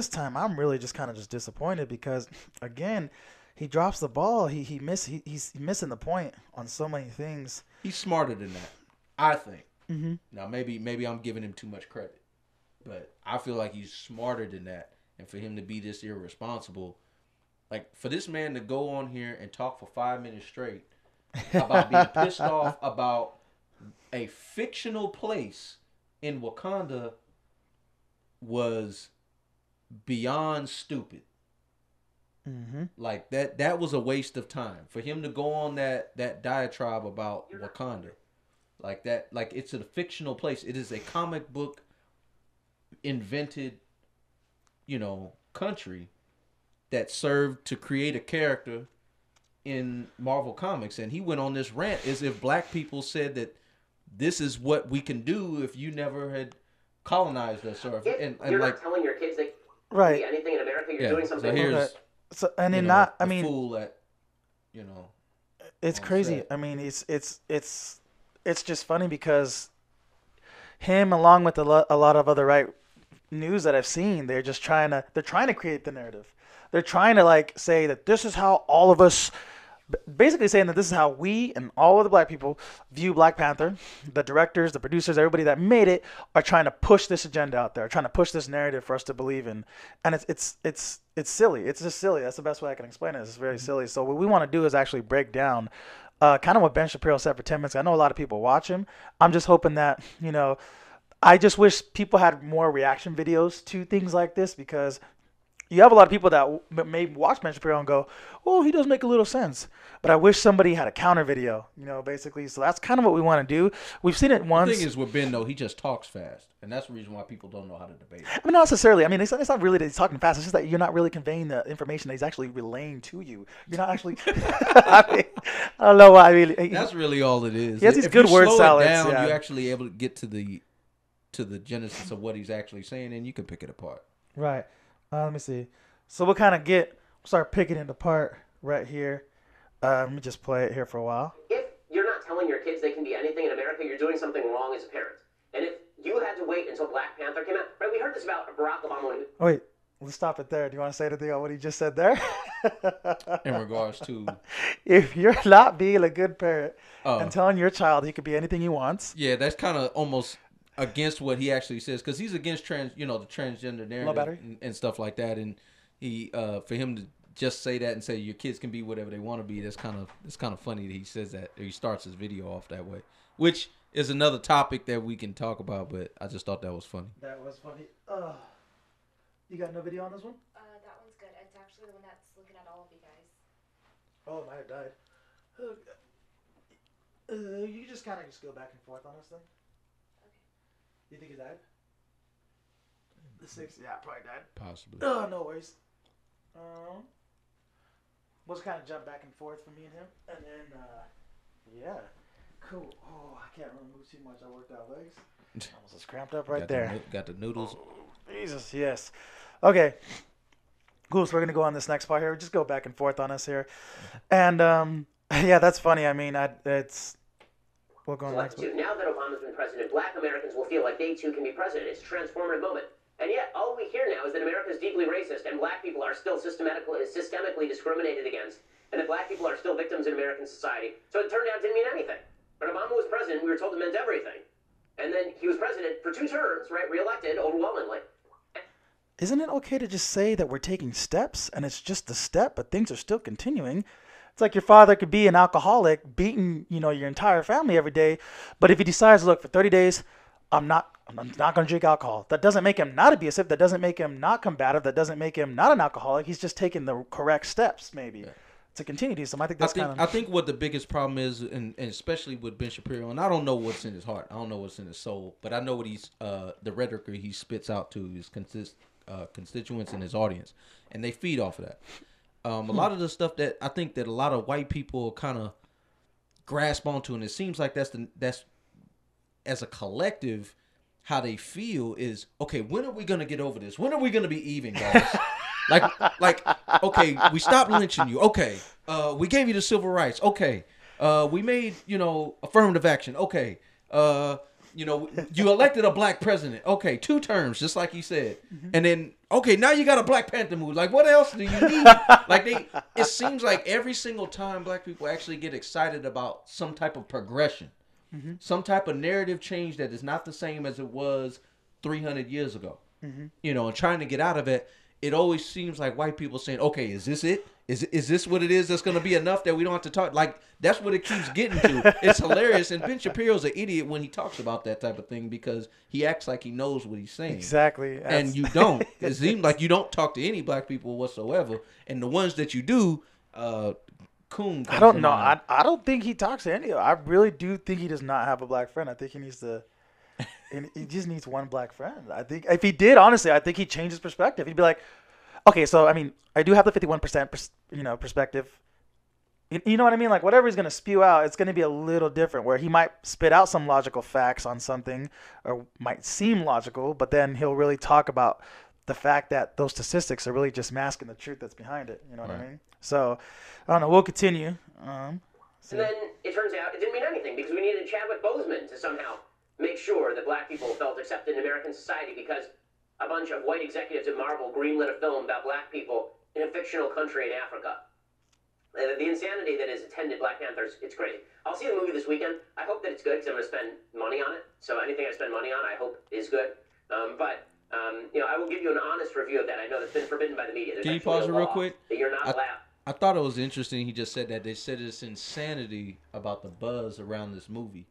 time I'm really just kind of just disappointed, because again, he drops the ball. He's missing the point on so many things. He's smarter than that, I think. Now maybe I'm giving him too much credit. But I feel like he's smarter than that. And for him to be this irresponsible, for this man to go on here and talk for 5 minutes straight about being pissed off about a fictional place in Wakanda was beyond stupid. That was a waste of time. For him to go on that diatribe about Wakanda. It's a fictional place. It is a comic book invented, country, that served to create a character in Marvel Comics, and he went on this rant as if black people said that this is what we can do if you never had colonized us, or If and you're like not telling your kids they Right. be anything in America, you're yeah. doing So something here's wrong. Okay. So and you then know, not. I the mean, fool that you know. it's on crazy. set. I mean, it's just funny because him, along with a lot of other right news that I've seen, they're trying to create the narrative. They're trying to like say that this is how all of us, basically saying that this is how we and all of the black people view Black Panther. The directors, the producers, everybody that made it are trying to push this agenda out there, trying to push this narrative for us to believe in, and it's silly. It's just silly. That's the best way I can explain it. It's very silly. So what we want to do is actually break down. Kind of what Ben Shapiro said for 10 minutes. I know a lot of people watch him. I'm just hoping that, I just wish people had more reaction videos to things like this, because you have a lot of people that may watch Ben Shapiro and go, "Oh, he does make a little sense." But I wish somebody had a counter video, basically. So that's kind of what we want to do. We've seen it The once. thing is with Ben though, he just talks fast, and that's the reason why people don't know how to debate. I mean, not necessarily. I mean, it's not really that he's talking fast. It's just that you're not really conveying the information that he's actually relaying to you. You're not actually. I mean, I don't know why. I mean, That's really all it is. He has these If good you word slow salads, it down, yeah. you're actually able to get to the genesis of what he's actually saying, and you can pick it apart. Right. Let me see. So we'll start picking it apart right here. Let me just play it here for a while. If you're not telling your kids they can be anything in America, you're doing something wrong as a parent. And if you had to wait until Black Panther came out, right? We heard this about Barack Obama when Oh, wait, let's stop it there. Do you want to say anything on what he just said there? In regards to, If you're not being a good parent Oh. and telling your child he could be anything he wants, yeah, that's kind of almost against what he actually says, because he's against the transgender narrative battery. and stuff like that, and he for him to just say that and say your kids can be whatever they want to be, it's kind of funny that he says that, or he starts his video off that way, which is another topic that we can talk about, but I just thought that was funny. that was funny. You got no video on this one? That one's good. It's actually the one that's looking at all of you guys. Oh, it might have died. You just kind of just go back and forth on this thing. Okay. You think it died? The 6, yeah, probably died. Possibly. Oh, no worries. We'll just kind of jump back and forth for me and him, and then yeah, cool. Oh, I can't really move too much. I worked out legs. Almost just cramped up right there. Got the noodles. Jesus, yes. Okay. Cool. So we're gonna go on this next part here. Just go back and forth on us here, and yeah, that's funny. I mean, we'll go on the next too. one. Now that Obama's been president, Black Americans will feel like they too can be president. It's a transformative moment. And yet, all we hear now is that America is deeply racist, and Black people are still systemically discriminated against, and that Black people are still victims in American society. So it turned out it didn't mean anything. When Obama was president, we were told it meant everything. And then he was president for 2 terms, right? Reelected overwhelmingly. Isn't it okay to just say that we're taking steps and it's just a step, but things are still continuing? It's like your father could be an alcoholic, beating your entire family every day, but if he decides, look, for 30 days, I'm not going to drink alcohol. That doesn't make him not abusive. That doesn't make him not combative. That doesn't make him not an alcoholic. He's just taking the correct steps, maybe, to continue to do something. I think what the biggest problem is, and especially with Ben Shapiro, and I don't know what's in his heart. I don't know what's in his soul, but I know what the rhetoric he spits out to his constituents and his audience, and they feed off of that. A lot of the stuff that I think that a lot of white people kind of grasp onto, and it seems like that's as a collective, how they feel is, okay, when are we going to get over this? When are we going to be even, guys? like, okay, we stopped lynching you. Okay. We gave you the civil rights. Okay. We made, affirmative action. Okay. You elected a Black president. Okay. 2 terms, just like he said. Mm-hmm. And then, okay, now you got a Black Panther movie. Like, what else do you need? It seems like every single time Black people actually get excited about some type of progression, mm-hmm. some type of narrative change that is not the same as it was 300 years ago, mm-hmm. And trying to get out of it, it always seems like white people saying, okay, is this it? Is this what it is that's going to be enough that we don't have to talk? Like, that's what it keeps getting to. It's hilarious. And Ben Shapiro's an idiot when he talks about that type of thing, because he acts like he knows what he's saying. Exactly. And you don't. It seems like you don't talk to any Black people whatsoever. And the ones that you do, Coon. I don't know. I don't think he talks to any of them. I really do think he does not have a Black friend. I think he needs to. And he just needs one Black friend. I think if he did, honestly, I think he'd change his perspective. He'd be like, okay, so I mean, I do have the 51%, perspective. You know what I mean? Like whatever he's gonna spew out, it's gonna be a little different. Where he might spit out some logical facts on something, or might seem logical, but then he'll really talk about the fact that those statistics are really just masking the truth that's behind it. You know what I Right. mean? So I don't know. We'll continue. And then it turns out it didn't mean anything because we needed Chadwick Boseman to somehow make sure that black people felt accepted in American society because a bunch of white executives at Marvel greenlit a film about black people in a fictional country in Africa. The insanity that has attended Black Panthers, it's crazy. I'll see the movie this weekend. I hope that it's good because I'm going to spend money on it. So anything I spend money on, I hope is good. I will give you an honest review of that. I know that's been forbidden by the media. There's Can you actually pause a it real law quick? that you're not allowed. I thought it was interesting. He just said that they said it's insanity about the buzz around this movie,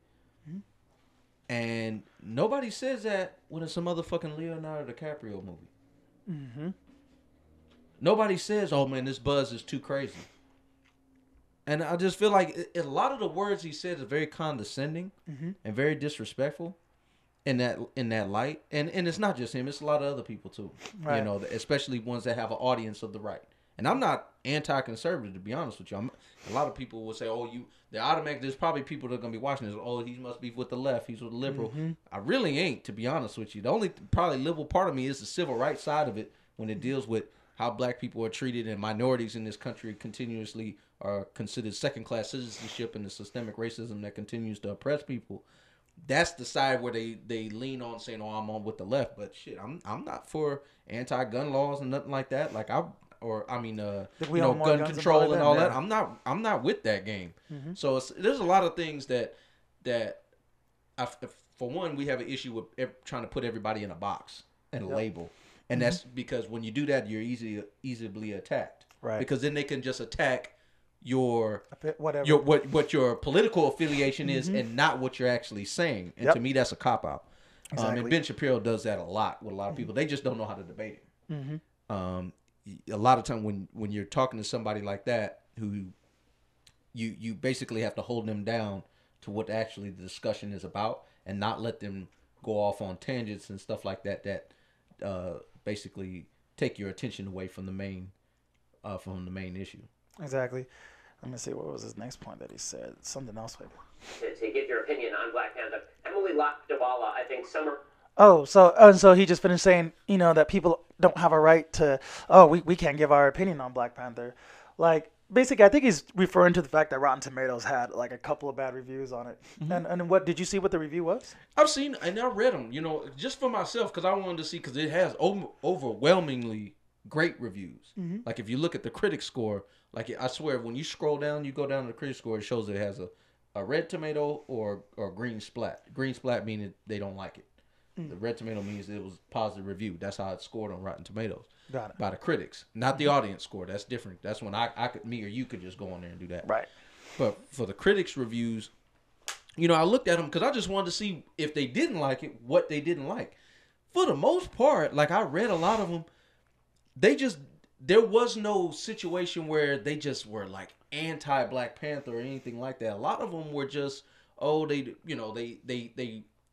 and nobody says that when it's a motherfucking Leonardo DiCaprio movie. Nobody says, "Oh man, this buzz is too crazy." And I just feel like a lot of the words he said is very condescending and very disrespectful in that light. And it's not just him; it's a lot of other people too. Right. You know, especially ones that have an audience of the right. And I'm not anti-conservative, to be honest with you. A lot of people will say, "Oh, they're automatic." There's probably people that are gonna be watching this. Oh, he must be with the left. He's with the liberal. I really ain't, to be honest with you. The only probably liberal part of me is the civil rights side of it when it deals with how black people are treated and minorities in this country continuously are considered second-class citizenship and the systemic racism that continues to oppress people. That's the side where they lean on saying, "Oh, I'm on with the left," but shit, I'm not for anti-gun laws and nothing like that. Like gun control and all that. I'm not with that game. So there's a lot of things that for one, we have an issue with trying to put everybody in a box and a label, and that's because when you do that, you're easily attacked. Right. Because then they can just attack Whatever. what your political affiliation is and not what you're actually saying. And to me, that's a cop out. Exactly. And Ben Shapiro does that a lot with a lot of people. They just don't know how to debate it. A lot of time when you're talking to somebody like that, who you basically have to hold them down to what actually the discussion is about, and not let them go off on tangents and stuff like that basically take your attention away from the main issue. Exactly. Let me see. What was his next point that he said? Something else, maybe. To give your opinion on Black Panther. Emily Locke-Duvall, I think Summer. Oh, so he just finished saying, that people don't have a right to. Oh, we can't give our opinion on Black Panther. Like, basically, I think he's referring to the fact that Rotten Tomatoes had like a couple of bad reviews on it. And what did you see? What the review was? I've seen and I read them. Just for myself because I wanted to see because it has overwhelmingly great reviews. Like if you look at the critic score, like I swear when you scroll down, you go down to the critic score, it shows that it has a red tomato or green splat. Green splat meaning they don't like it. The red tomato means it was positive review. That's how it's scored on Rotten Tomatoes. Got it. By the critics, not the audience score. That's different. That's when me or you could just go on there and do that. Right. But for the critics' reviews, I looked at them because I just wanted to see if they didn't like it, what they didn't like. For the most part, like I read a lot of them, there was no situation where they just were like anti-Black Panther or anything like that. A lot of them were just,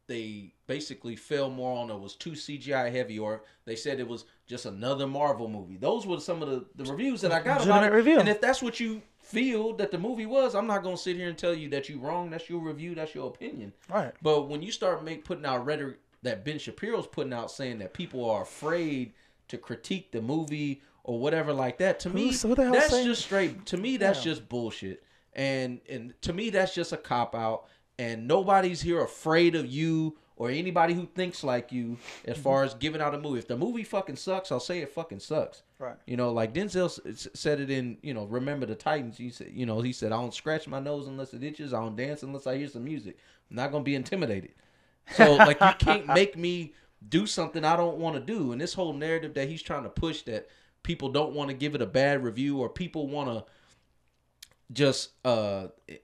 they basically fell more on it was too CGI heavy, or they said it was just another Marvel movie. Those were some of the reviews that I got about it. Review. And if that's what you feel that the movie was, I'm not going to sit here and tell you that you're wrong. That's your review. That's your opinion. Right. But when you start putting out rhetoric that Ben Shapiro's putting out saying that people are afraid to critique the movie or whatever like that, to me, that's just straight. To me, that's just bullshit. And to me, that's just a cop out. And nobody's here afraid of you or anybody who thinks like you as far as giving out a movie. If the movie fucking sucks, I'll say it fucking sucks. Right. Like Denzel said it in, Remember the Titans. He said, I don't scratch my nose unless it itches. I don't dance unless I hear some music. I'm not going to be intimidated. So, like, you can't make me do something I don't want to do. And this whole narrative that he's trying to push that people don't want to give it a bad review or people want to just,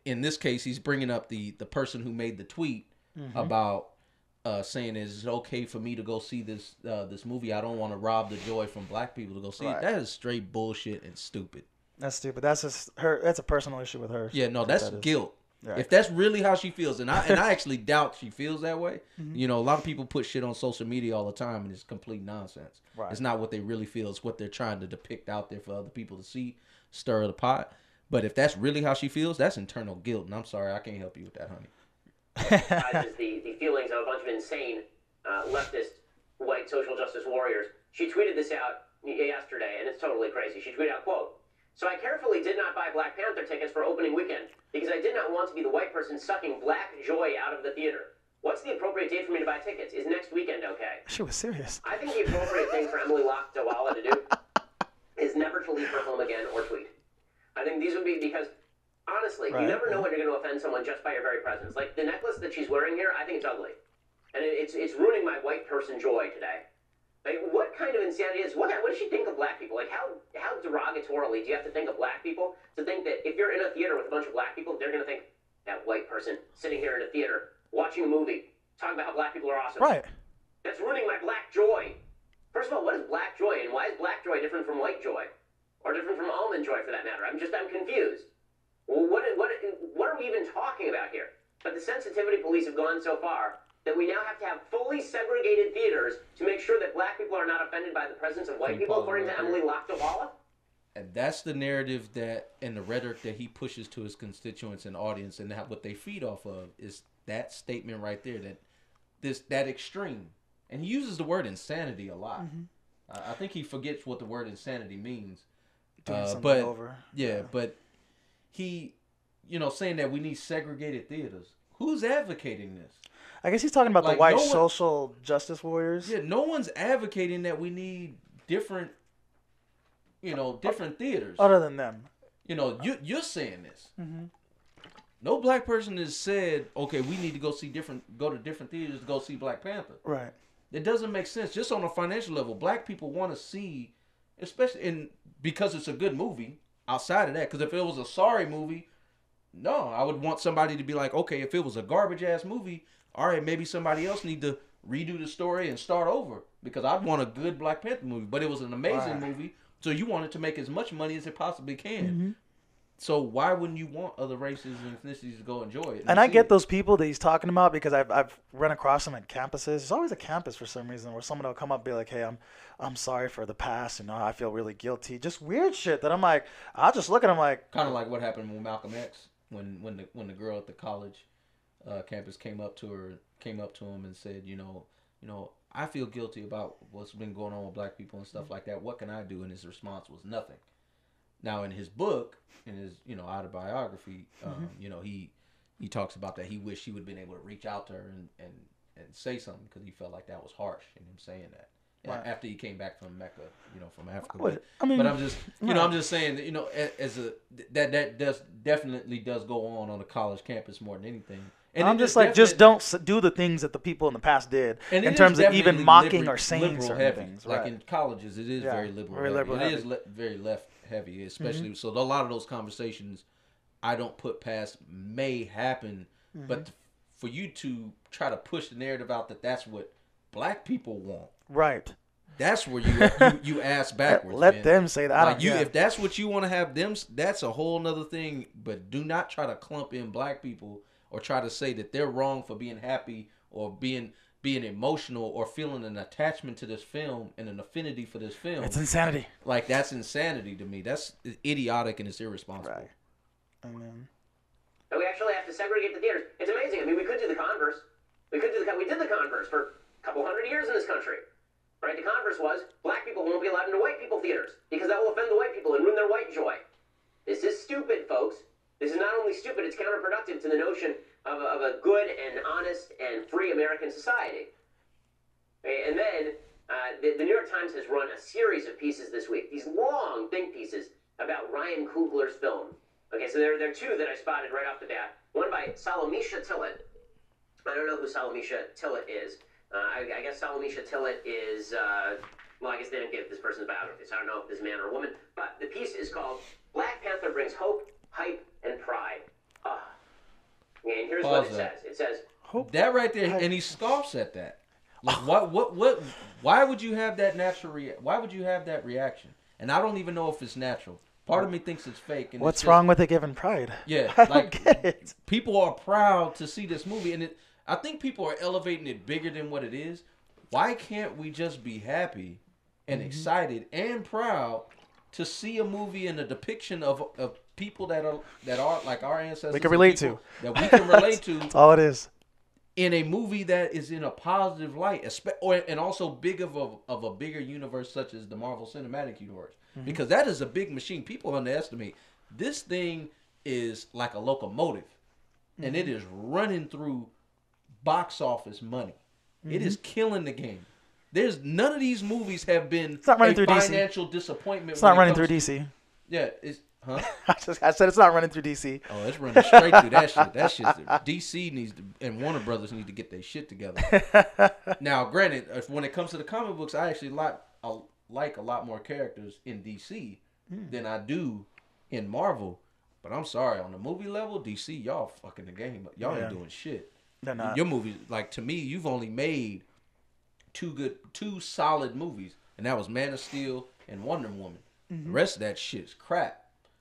in this case, he's bringing up the person who made the tweet about saying, is it okay for me to go see this movie? I don't want to rob the joy from black people to go see it. That is straight bullshit and stupid. That's stupid. That's just her. That's a personal issue with her. Yeah, no, that's guilt. Right. If that's really how she feels, and I actually doubt she feels that way. You know, a lot of people put shit on social media all the time, and it's complete nonsense. Right. It's not what they really feel; it's what they're trying to depict out there for other people to see, stir the pot. But if that's really how she feels, that's internal guilt, and I'm sorry, I can't help you with that, honey. Is the feelings of a bunch of insane leftist white social justice warriors. She tweeted this out yesterday, and it's totally crazy. She tweeted out, quote, "So I carefully did not buy Black Panther tickets for opening weekend because I did not want to be the white person sucking black joy out of the theater. What's the appropriate date for me to buy tickets? Is next weekend okay?" She was serious. I think the appropriate thing for Emily Locke-Dawala to do is never to leave her home again or tweet. I think these would be because, honestly, you never know when you're going to offend someone just by your very presence. Like the necklace that she's wearing here, I think it's ugly. And it's ruining my white person joy today. Like, what kind of insanity is, what does she think of black people? Like, how derogatorily do you have to think of black people to think that if you're in a theater with a bunch of black people, they're going to think, that white person sitting here in a theater, watching a movie, talking about how black people are awesome. Right. That's ruining my black joy. First of all, what is black joy, and why is black joy different from white joy? Or different from almond joy, for that matter? I'm confused. Well, what are we even talking about here? But the sensitivity police have gone so far that we now have to have fully segregated theaters to make sure that black people are not offended by the presence of white people, according to Emily Locke-Dawala. And that's the narrative that, and the rhetoric that he pushes to his constituents and audience, and what they feed off of is that statement right there. That extreme, and he uses the word insanity a lot. I think he forgets what the word insanity means. Doing something but over. Yeah, but he, saying that we need segregated theaters. Who's advocating this? I guess he's talking about Like, the white no one- social justice warriors. Yeah, no one's advocating that we need different, different theaters. Other than them. You're saying this. No black person has said, okay, we need to go to different theaters to go see Black Panther. Right. It doesn't make sense. Just on a financial level, black people want to see, especially because it's a good movie. Outside of that, because if it was a sorry movie, no, I would want somebody to be like, okay, if it was a garbage ass movie, all right, maybe somebody else need to redo the story and start over, because I'd want a good Black Panther movie. But it was an amazing movie, so you want it to make as much money as it possibly can. So why wouldn't you want other races and ethnicities to go enjoy it? And I get those people that he's talking about because I've run across them at campuses. There's always a campus for some reason where someone will come up and be like, "Hey, I'm sorry for the past. I feel really guilty." Just weird shit that I'm like, I'll just look at them like. Kind of like what happened with Malcolm X when the girl at the college campus came up to him and said, I feel guilty about what's been going on with black people and stuff like that. What can I do? And his response was nothing. Now in his book, in his autobiography, he talks about that he wished he would have been able to reach out to her and say something, because he felt like that was harsh in him saying that. Right. After he came back from Mecca, from Africa. But I'm just, I'm just saying that, that does definitely go on a college campus more than anything. And I'm just like, just don't do the things that the people in the past did in terms of even mocking or saying certain heavy. things. Like in colleges, it is very liberal. Very liberal heavy. It is very left heavy, especially. So a lot of those conversations, I don't put past may happen, but for you to try to push the narrative out that that's what black people want, right? That's where you ass backwards. Let them say that. If that's what you want to have them, that's a whole nother thing. But do not try to clump in black people or try to say that they're wrong for being happy or being emotional or feeling an attachment to this film and an affinity for this film. It's insanity. Like, that's insanity to me. That's idiotic and it's irresponsible. Right. And then we actually have to segregate the theaters. It's amazing. I mean, we could do the converse. We did the converse for a couple hundred years in this country. Right? The converse was black people won't be allowed into white people theaters because that will offend the white people and ruin their white joy. This is stupid, folks. This is not only stupid, it's counterproductive to the notion of a good and honest and free American society. Okay? And then the New York Times has run a series of pieces this week, these long think pieces about Ryan Coogler's film. Okay, so there are two that I spotted right off the bat. One by Salamisha Tillett. I don't know who Salamisha Tillett is. I guess Salamisha Tillett is, I guess they didn't give this person's biography, so I don't know if this is a man or a woman. But the piece is called Black Panther Brings Hope, Hype, and Pride. And here's what it says. It says, Hope, that right there, and he scoffs at that. Like, why would you have that why would you have that reaction? And I don't even know if it's natural. Part of me thinks it's fake. And What's wrong with it giving pride? Yeah, I like don't get it. people are proud to see this movie, and I think people are elevating it bigger than what it is. Why can't we just be happy and excited and proud to see a movie and a depiction of people that are like our ancestors? We can relate to. to. That we can relate to. That's all it is. In a movie that is in a positive light, and also big of a bigger universe such as the Marvel Cinematic Universe, because that is a big machine. People underestimate this thing is like a locomotive, and it is running through box office money. It is killing the game. There's none of these movies have been It's not running a through DC. financial disappointment. It's not running through DC. Yeah, it's huh? I said it's not running through DC. Oh, it's running straight through that shit. That shit. DC needs to, and Warner Brothers need to get their shit together. Now, granted, when it comes to the comic books, I actually like a lot more characters in DC than I do in Marvel. But I'm sorry, on the movie level, DC, y'all fucking the game. Y'all ain't doing shit. They're not. Your movies, like, to me, you've only made two solid movies, and that was Man of Steel and Wonder Woman. The rest of that shit is crap.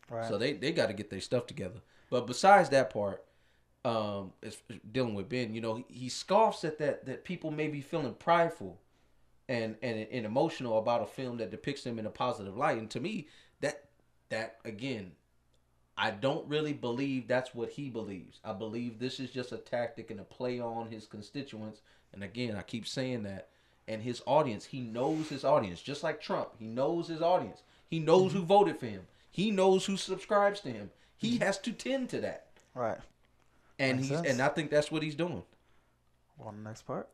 Right. So they got to get their stuff together. But besides that part, it's dealing with Ben, you know, he scoffs at that people may be feeling prideful and emotional about a film that depicts them in a positive light. And to me, that again, I don't really believe that's what he believes. I believe this is just a tactic and a play on his constituents. And again, I keep saying that. And his audience, he knows his audience. Just like Trump, he knows his audience. He knows who voted for him. He knows who subscribes to him. He has to tend to that. Right. And I think that's what he's doing. On the next part.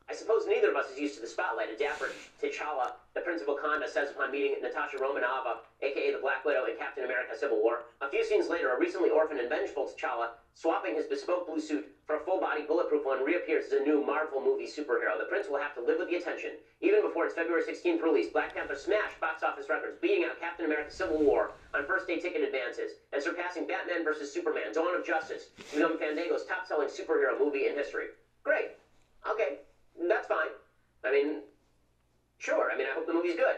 I suppose neither of us is used to the spotlight. A dapper T'Challa, the Prince of Wakanda, says upon meeting Natasha Romanoff, a.k.a. the Black Widow in Captain America Civil War. A few scenes later, a recently orphaned and vengeful T'Challa, swapping his bespoke blue suit for a full-body bulletproof one, reappears as a new Marvel movie superhero. The Prince will have to live with the attention. Even before its February 16th release, Black Panther smashed box office records, beating out Captain America Civil War on first-day ticket advances, and surpassing Batman vs. Superman, Dawn of Justice, to become Fandango's top-selling superhero movie in history. Great. Okay. That's fine. I mean, sure. I mean, I hope the movie's good.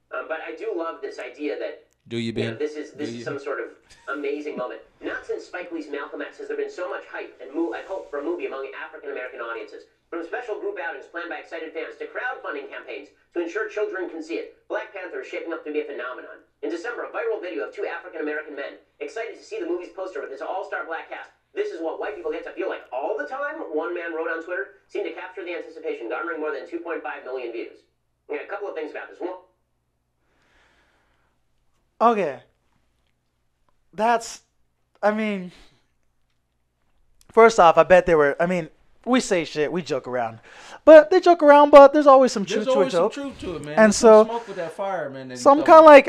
But I do love this idea that Do you, Ben? this is some sort of amazing moment. Not since Spike Lee's Malcolm X has there been so much hype and hope for a movie among African American audiences. From special group outings planned by excited fans to crowdfunding campaigns to ensure children can see it, Black Panther is shaping up to be a phenomenon. In December, a viral video of two African American men excited to see the movie's poster with its all-star black cast. This is what white people get to feel like all the time, one man wrote on Twitter, seemed to capture the anticipation, garnering more than 2.5 million views. Yeah, a couple of things about this. One. Okay. First off, I bet they were, we say shit, we joke around. But they joke around, but there's always some truth to a joke. There's always some truth to it, man. And There's so, some smoke with that fire, man. So I'm kind of like,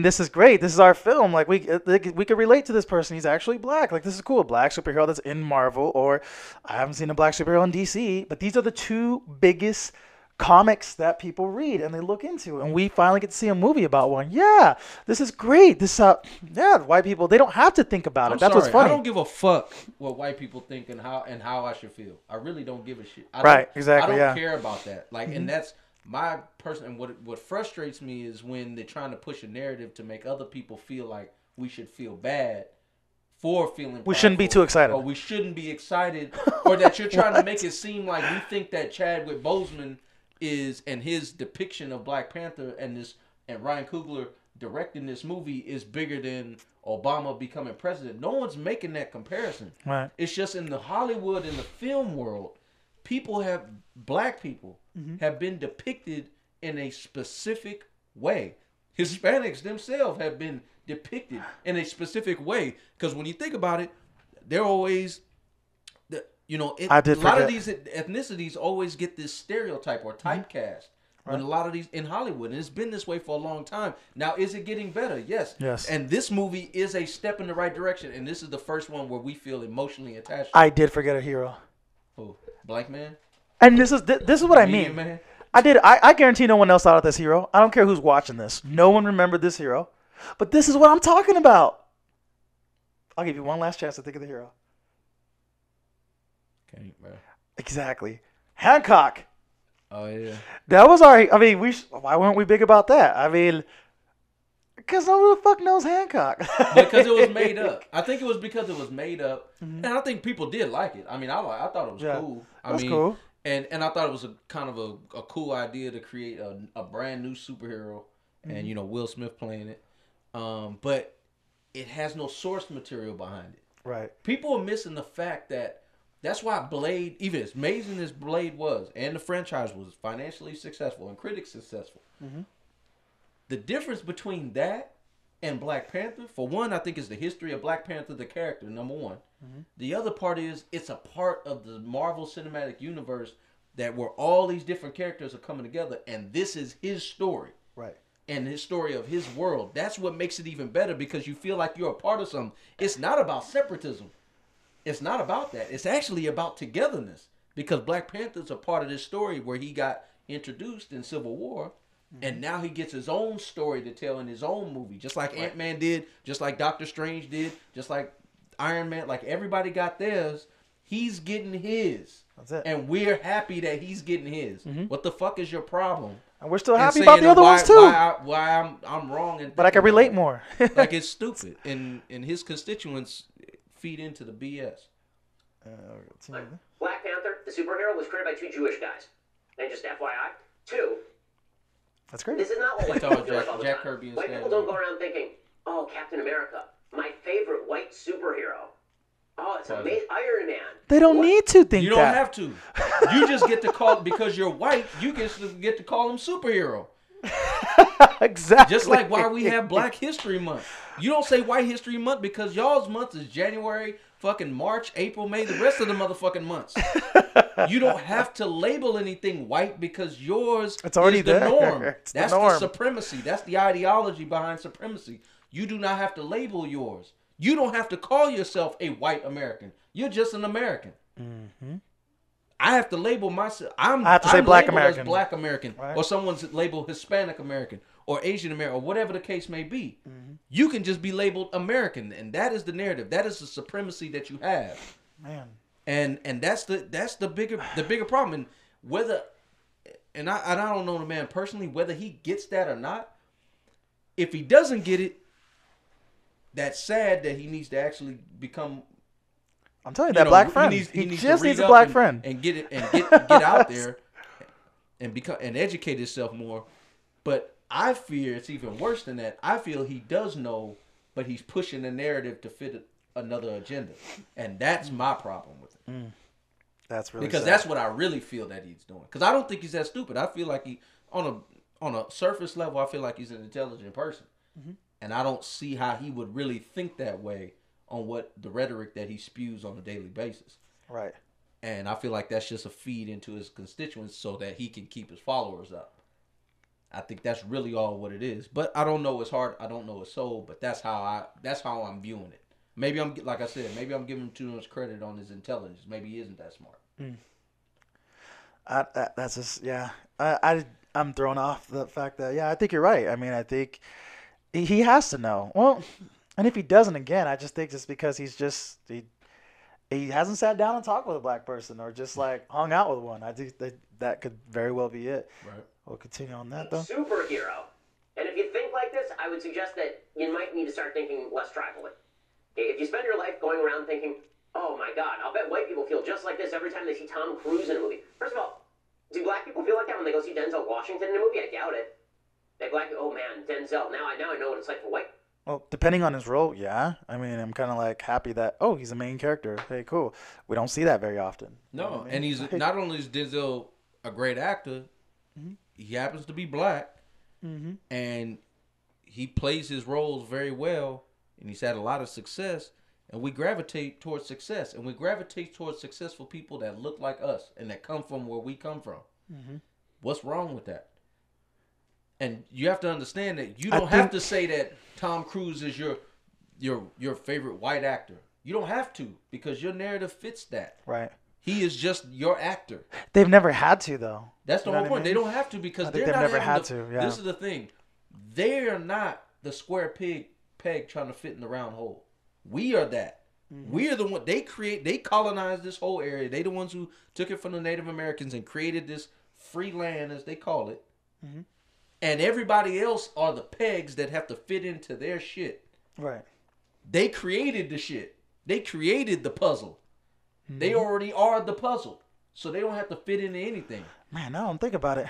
this is great. This is our film. Like, we could relate to this person. He's actually black. Like, this is cool. A black superhero that's in Marvel, or I haven't seen a black superhero in DC. But these are the two biggest comics that people read and they look into, and we finally get to see a movie about one. Yeah, this is great. White people, they don't have to think about it. That's what's funny. I don't give a fuck what white people think and how I should feel. I really don't give a shit. Exactly. I don't care about that. Like, and that's my person. And what frustrates me is when they're trying to push a narrative to make other people feel like we should feel bad for feeling. We shouldn't be too excited, or we shouldn't be excited, or that you're trying to make it seem like we think that Chadwick Boseman and his depiction of Black Panther and Ryan Coogler directing this movie is bigger than Obama becoming president. No one's making that comparison. Right. It's just in the Hollywood and the film world, black people have been depicted in a specific way. Hispanics themselves have been depicted in a specific way. Because when you think about it, they're always... a lot of these ethnicities always get this stereotype or typecast. When a lot of these in Hollywood, and it's been this way for a long time. Now, is it getting better? Yes. And this movie is a step in the right direction, and this is the first one where we feel emotionally attached. I did forget a hero. Who? Black man? And this is what I mean. Man? I guarantee no one else thought of this hero. I don't care who's watching this. No one remembered this hero. But this is what I'm talking about. I'll give you one last chance to think of the hero. Can't, bro. Exactly. Hancock. Oh, yeah. That was our... why weren't we big about that? Because who the fuck knows Hancock? Because it was made up. I think it was because it was made up, and I think people did like it. I mean, I thought it was cool. That's cool. And I thought it was a kind of a cool idea to create a brand new superhero, and Will Smith playing it, but it has no source material behind it. Right. People are missing the fact that that's why Blade, even as amazing as Blade was, and the franchise was financially successful and critics successful. The difference between that and Black Panther, for one, I think is the history of Black Panther, the character, number one. The other part is it's a part of the Marvel Cinematic Universe that where all these different characters are coming together, and this is his story. Right. And his story of his world. That's what makes it even better, because you feel like you're a part of something. It's not about separatism. It's not about that. It's actually about togetherness, because Black Panther's a part of this story where he got introduced in Civil War, and now he gets his own story to tell in his own movie, just like Ant-Man did, just like Doctor Strange did, just like Iron Man. Like everybody got theirs. He's getting his. That's it. And we're happy that he's getting his. What the fuck is your problem? And we're still happy about the other ones too. Why I'm wrong, and but I can relate more. like it's stupid, and his constituents feed into the BS. Like, Black Panther, the superhero, was created by two Jewish guys. And just FYI, two. That's great. This is not what white It's people all feel like all the Jack time. Kirby and White Stan people don't Lee. go around thinking, "Oh, Captain America, my favorite white superhero. Oh, it's amazing, Iron Man." They don't need to think You don't that. have to. You just get to call, because you're white. You get to call him superhero. Exactly. Just like why we have Black History Month. You don't say White History Month because y'all's month is January, fucking March, April, May, the rest of the motherfucking months. You don't have to label anything white because yours It's already is the there. norm. It's the That's norm. the supremacy. That's the ideology behind supremacy. You do not have to label yours. You don't have to call yourself a white American. You're just an American. I have to label myself. I have to say Black labeled American. as Black American, Right. or someone's labeled Hispanic American, or Asian American, or whatever the case may be. You can just be labeled American, and that is the narrative. That is the supremacy that you have, Man. and that's the bigger problem. And whether, and I don't know the man personally, whether he gets that or not. If he doesn't get it, that's sad that he needs to actually become. I'm telling you, that black friend. He needs just to needs read a up black and, friend. and get it and get out there and become and educate himself more. But I fear it's even worse than that. I feel he does know, but he's pushing the narrative to fit another agenda, and that's my problem with it. That's really Because sad. that's what I really feel that he's doing. Because I don't think he's that stupid. I feel like he on a surface level, I feel like he's an intelligent person, and I don't see how he would really think that way on what the rhetoric that he spews on a daily basis. right. And I feel like that's just a feed into his constituents so that he can keep his followers up. I think that's really all what it is. But I don't know his heart. I don't know his soul. But that's how I'm viewing it. Maybe I'm, like I said, maybe I'm giving him too much credit on his intelligence. Maybe he isn't that smart. That's just, yeah. I'm thrown off the fact that, yeah, I think you're right. I mean, I think he has to know. Well, and if he doesn't, again, I just think it's because he hasn't sat down and talked with a black person or just like hung out with one. I think that could very well be it. Right. We'll continue on that though. Superhero. And if you think like this, I would suggest that you might need to start thinking less tribally. If you spend your life going around thinking, "Oh my God, I'll bet white people feel just like this every time they see Tom Cruise in a movie." First of all, do black people feel like that when they go see Denzel Washington in a movie? I doubt it. They black, oh man, Denzel. Now I know what it's like for white. Well, depending on his role, yeah. I mean, I'm kind of like happy that, oh, he's a main character. Hey, cool. We don't see that very often. No, You know what I mean? and he's not only is Denzel a great actor, he happens to be black, and he plays his roles very well, and he's had a lot of success. And we gravitate towards success, and we gravitate towards successful people that look like us and that come from where we come from. What's wrong with that? And you have to understand that you don't have to say that Tom Cruise is your favorite white actor. You don't have to, because your narrative fits that. Right. He is just your actor. They've never had to though. That's the You know whole what I point. They mean? don't have to, because I think they're they've not never had having to, yeah. This is the thing. They are not the square peg trying to fit in the round hole. We are that. We are the one. They colonized this whole area. They the ones who took it from the Native Americans and created this free land, as they call it. and everybody else are the pegs that have to fit into their shit. Right. They created the shit. They created the puzzle. They already are the puzzle, so they don't have to fit into anything. Man, now I'm thinking about it.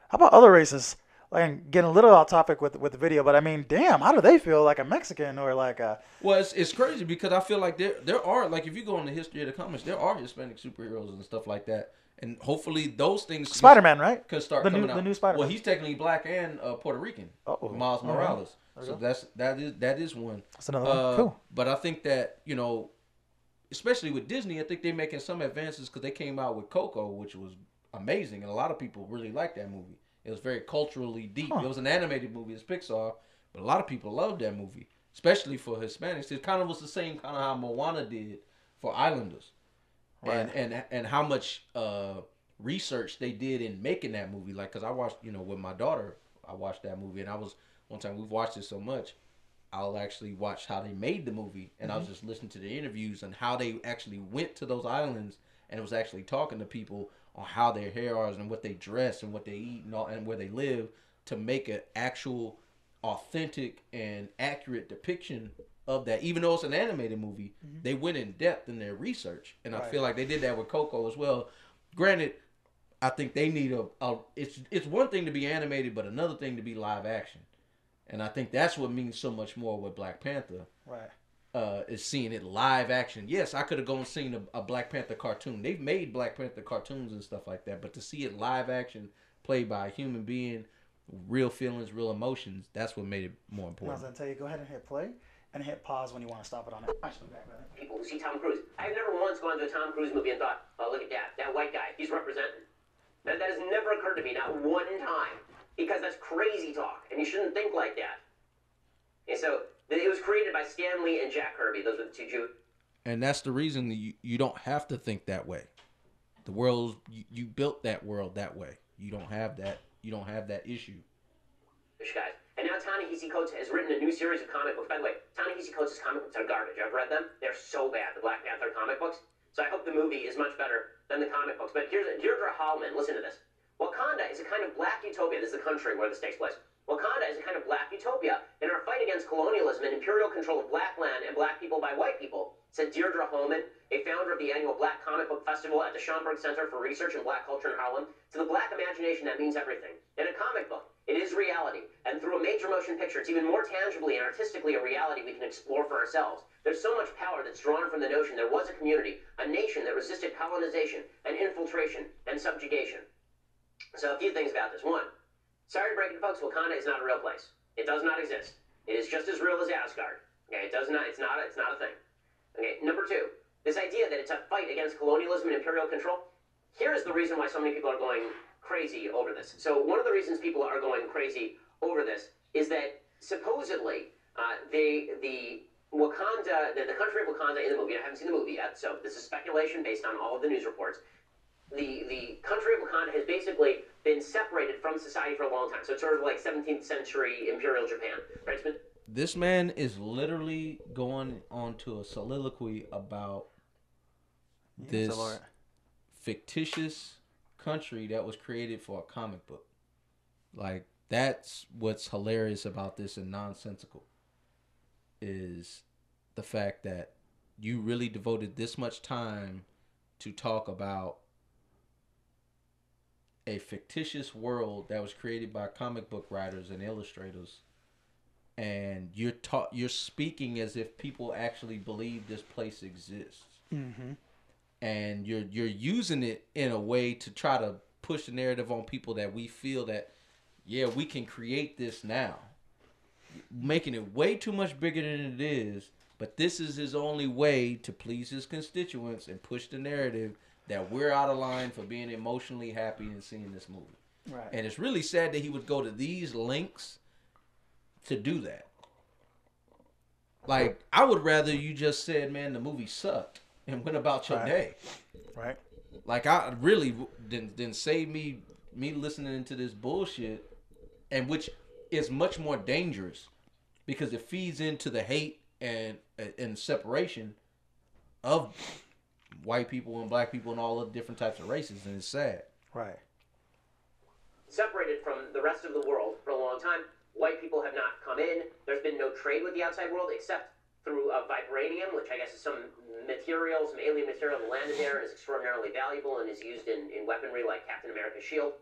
How about other races? Like getting a little off topic with the video, but I mean, damn, how do they feel like a Mexican or like a? Well, it's crazy because I feel like there are, like, if you go in the history of the comics, there are Hispanic superheroes and stuff like that, and hopefully those things Spider-Man, right? could start The coming new- out. the new Spider-Man. Well, he's technically black and Puerto Rican. Uh-oh. Miles All right. Morales. There So you go. that is one. That's another one. Cool. But I think that, you know, especially with Disney, I think they're making some advances because they came out with Coco, which was amazing, and a lot of people really liked that movie. It was very culturally deep. Huh. It was an animated movie. It's Pixar, but a lot of people loved that movie, especially for Hispanics. It kind of was the same kind of how Moana did for Islanders, Right. and how much research they did in making that movie. Like, because I watched, you know, with my daughter, I watched that movie, and I was one time we've watched it so much, I'll actually watch how they made the movie, and I was just listening to the interviews and how they actually went to those islands and was actually talking to people on how their hair is and what they dress and what they eat and all, and where they live, to make an actual authentic and accurate depiction of that. Even though it's an animated movie, they went in depth in their research, and I Right. feel like they did that with Coco as well. Granted, I think they need it's one thing to be animated, but another thing to be live action. And I think that's what means so much more with Black Panther. Right. Is seeing it live action. Yes, I could have gone and seen a Black Panther cartoon. They've made Black Panther cartoons and stuff like that, but to see it live action, played by a human being, real feelings, real emotions, that's what made it more I was important. gonna tell you, go ahead and hit play and hit pause when you want to stop it on it. I should be back with it. People who see Tom Cruise. I've never once gone to a Tom Cruise movie and thought, oh, look at that white guy, he's representing. That has never occurred to me, not one time. Because that's crazy talk, and you shouldn't think like that. And so, it was created by Stan Lee and Jack Kirby. Those were the two Jews. And that's the reason that you don't have to think that way. The world, you built that world that way. You don't have that. You don't have that issue. Guys. And now Ta-Nehisi Coates has written a new series of comic books. By the way, Ta-Nehisi Coates' comic books are garbage. I've read them. They're so bad, the Black Panther comic books. So I hope the movie is much better than the comic books. But here's Deirdre Hallman. Listen to this. Wakanda is a kind of black utopia. This is the country where this takes place. Wakanda is a kind of black utopia in our fight against colonialism and imperial control of black land and black people by white people, said Deirdre Hallman, a founder of the annual Black Comic Book Festival at the Schomburg Center for Research in Black Culture in Harlem. To the black imagination, that means everything. In a comic book, it is reality. And through a major motion picture, it's even more tangibly and artistically a reality we can explore for ourselves. There's so much power that's drawn from the notion there was a community, a nation that resisted colonization and infiltration and subjugation. So a few things about this. One, sorry to break it, folks, Wakanda is not a real place. It does not exist. It is just as real as Asgard. Okay, it's not a thing. Okay, number two, this idea that it's a fight against colonialism and imperial control. Here is the reason why so many people are going crazy over this. So one of the reasons people are going crazy over this is that supposedly the Wakanda, the country of Wakanda in the movie, I haven't seen the movie yet, so this is speculation based on all of the news reports. The country of Wakanda has basically been separated from society for a long time. So it's sort of like 17th century imperial Japan, right? This man is literally going on to a soliloquy about Yes, this Lord. fictitious country that was created for a comic book. Like, that's what's hilarious about this and nonsensical, is the fact that you really devoted this much time to talk about a fictitious world that was created by comic book writers and illustrators, and you're speaking as if people actually believe this place exists. Mm-hmm. And you're using it in a way to try to push the narrative on people that we feel that, yeah, we can create this now, making it way too much bigger than it is. But this is his only way to please his constituents and push the narrative that we're out of line for being emotionally happy and seeing this movie. Right. And it's really sad that he would go to these lengths to do that. Like, I would rather you just said, man, the movie sucked and went about your Right. day. Right. Like, I really didn't save me listening to this bullshit, and which is much more dangerous because it feeds into the hate and separation of white people and black people and all the different types of races, and it's sad. Right. separated from the rest of the world for a long time. White people have not come in. There's been no trade with the outside world except through vibranium, which I guess is some material, some alien material that landed there and is extraordinarily valuable and is used in weaponry like Captain America's shield.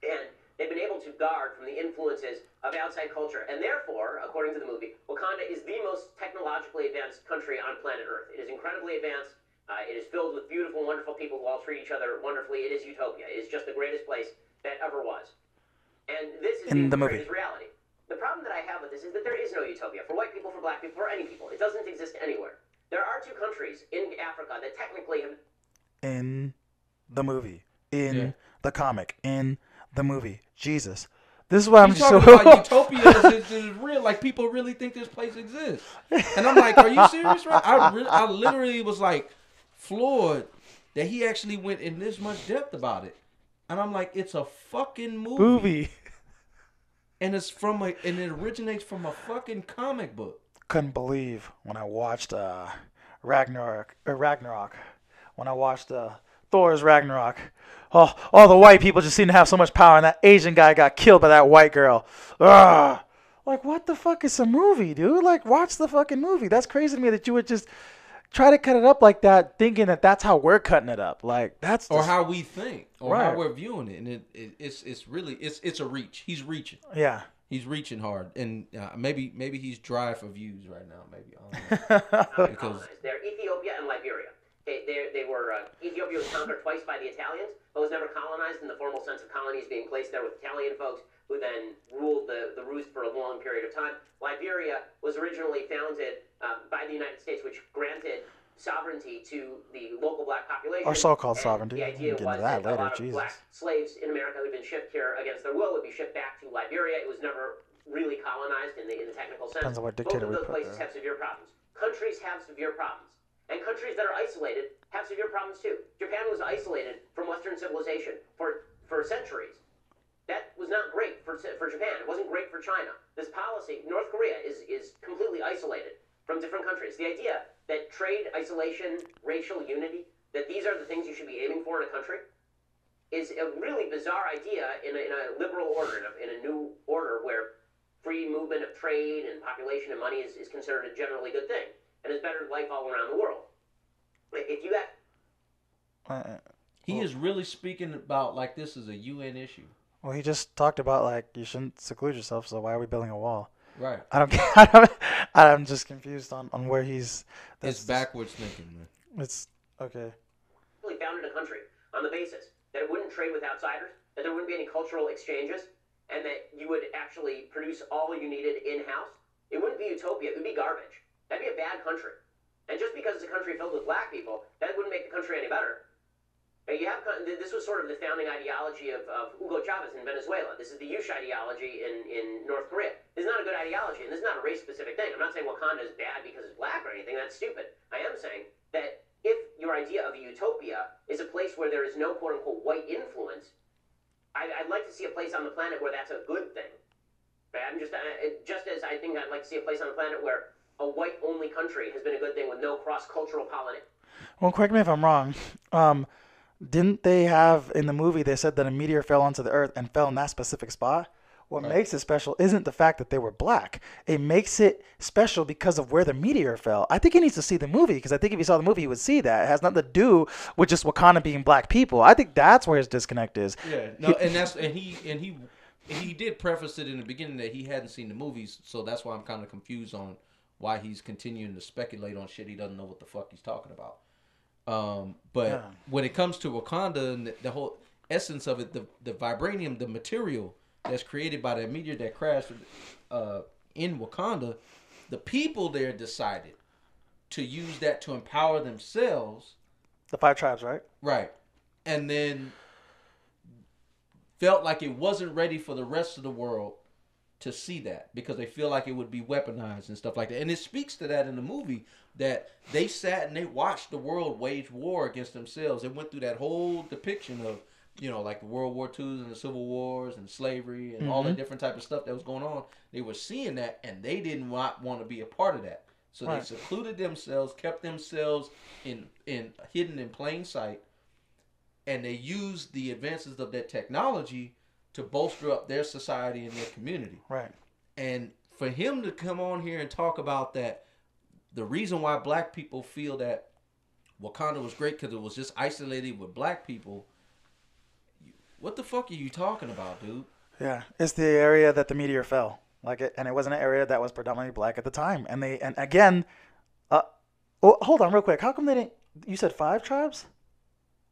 And they've been able to guard from the influences of outside culture. And therefore, according to the movie, Wakanda is the most technologically advanced country on planet Earth. It is incredibly advanced. It is filled with beautiful, wonderful people who all treat each other wonderfully. It is utopia. It is just the greatest place that ever was. And this is In the portrayed movie. as reality. The problem that I have with this is that there is no utopia for white people, for black people, for any people. It doesn't exist anywhere. There are two countries in Africa that technically have... In the movie. In the comic. In the movie. Jesus. This is why I'm He's just so... talking about utopia is real. Like, people really think this place exists. And I'm like, are you serious, right? I literally was like floored that he actually went in this much depth about it. And I'm like, it's a fucking movie. And it's and it originates from a fucking comic book. Couldn't believe when I watched Ragnarok. When I watched Thor's Ragnarok. Oh, all the white people just seem to have so much power, and that Asian guy got killed by that white girl. Ugh. Like, what the fuck is a movie, dude? Like, watch the fucking movie. That's crazy to me that you would just try to cut it up like that, thinking that that's how we're cutting it up. Like, that's Or just, how we think. Or Right. how we're viewing it. And it's really a reach. He's reaching. yeah. He's reaching hard. And maybe he's dry for views right now. Maybe. I don't know. Because They're Ethiopia and Liberia. They were Ethiopia was conquered twice by the Italians, but was never colonized in the formal sense of colonies being placed there with Italian folks who then ruled the roost for a long period of time. Liberia was originally founded by the United States, which granted sovereignty to the local black population. Or so-called And sovereignty. The idea We'll was get into that that a later, lot of Jesus. black slaves in America who had been shipped here against their will would be shipped back to Liberia. It was never really colonized in the technical sense. Depends on what Both dictator of we those put places there. have severe problems. Countries have severe problems. And countries that are isolated have severe problems too. Japan was isolated from Western civilization for centuries. That was not great for Japan. It wasn't great for China. This policy, North Korea is completely isolated from different countries. The idea that trade, isolation, racial unity, that these are the things you should be aiming for in a country, is a really bizarre idea in a liberal order, in a new order where free movement of trade and population and money is considered a generally good thing and is better life all around the world. If you have... he is really speaking about like this is a UN issue. Well, he just talked about, like, you shouldn't seclude yourself, so why are we building a wall? Right. I don't get. I'm just confused on where he's. It's backwards thinking, man. It's okay. Really founded a country on the basis that it wouldn't trade with outsiders, that there wouldn't be any cultural exchanges, and that you would actually produce all you needed in-house. It wouldn't be utopia. It would be garbage. That'd be a bad country. And just because it's a country filled with black people, that wouldn't make the country any better. This was sort of the founding ideology of Hugo Chavez in Venezuela. This is the Yush ideology in North Korea. This is not a good ideology, and this is not a race-specific thing. I'm not saying Wakanda is bad because it's black or anything. That's stupid. I am saying that if your idea of a utopia is a place where there is no quote-unquote white influence, I'd like to see a place on the planet where that's a good thing. Right? I'm just as I think I'd like to see a place on the planet where a white-only country has been a good thing with no cross-cultural pollination. Well, correct me if I'm wrong. Didn't they have in the movie? They said that a meteor fell onto the Earth and fell in that specific spot. What makes it special isn't the fact that they were black. It makes it special because of where the meteor fell. I think he needs to see the movie because I think if he saw the movie, he would see that it has nothing to do with just Wakanda being black people. I think that's where his disconnect is. Yeah, no, he did preface it in the beginning that he hadn't seen the movies, so that's why I'm kind of confused on why he's continuing to speculate on shit he doesn't know what the fuck he's talking about. But when it comes to Wakanda and the whole essence of it, the vibranium, the material that's created by that meteor that crashed in Wakanda, the people there decided to use that to empower themselves. The 5 tribes, right? Right. And then felt like it wasn't ready for the rest of the world to see that because they feel like it would be weaponized and stuff like that. And it speaks to that in the movie that they sat and they watched the world wage war against themselves. They went through that whole depiction of, like the World War IIs and the Civil Wars and slavery and all that different type of stuff that was going on. They were seeing that and they didn't want to be a part of that. So they secluded themselves, kept themselves in hidden in plain sight, and they used the advances of that technology to bolster up their society and their community. Right. And for him to come on here and talk about that, the reason why black people feel that Wakanda was great because it was just isolated with black people. What the fuck are you talking about, dude? Yeah, it's the area that the meteor fell. And it wasn't an area that was predominantly black at the time. And again, hold on real quick. How come they didn't? You said 5 tribes?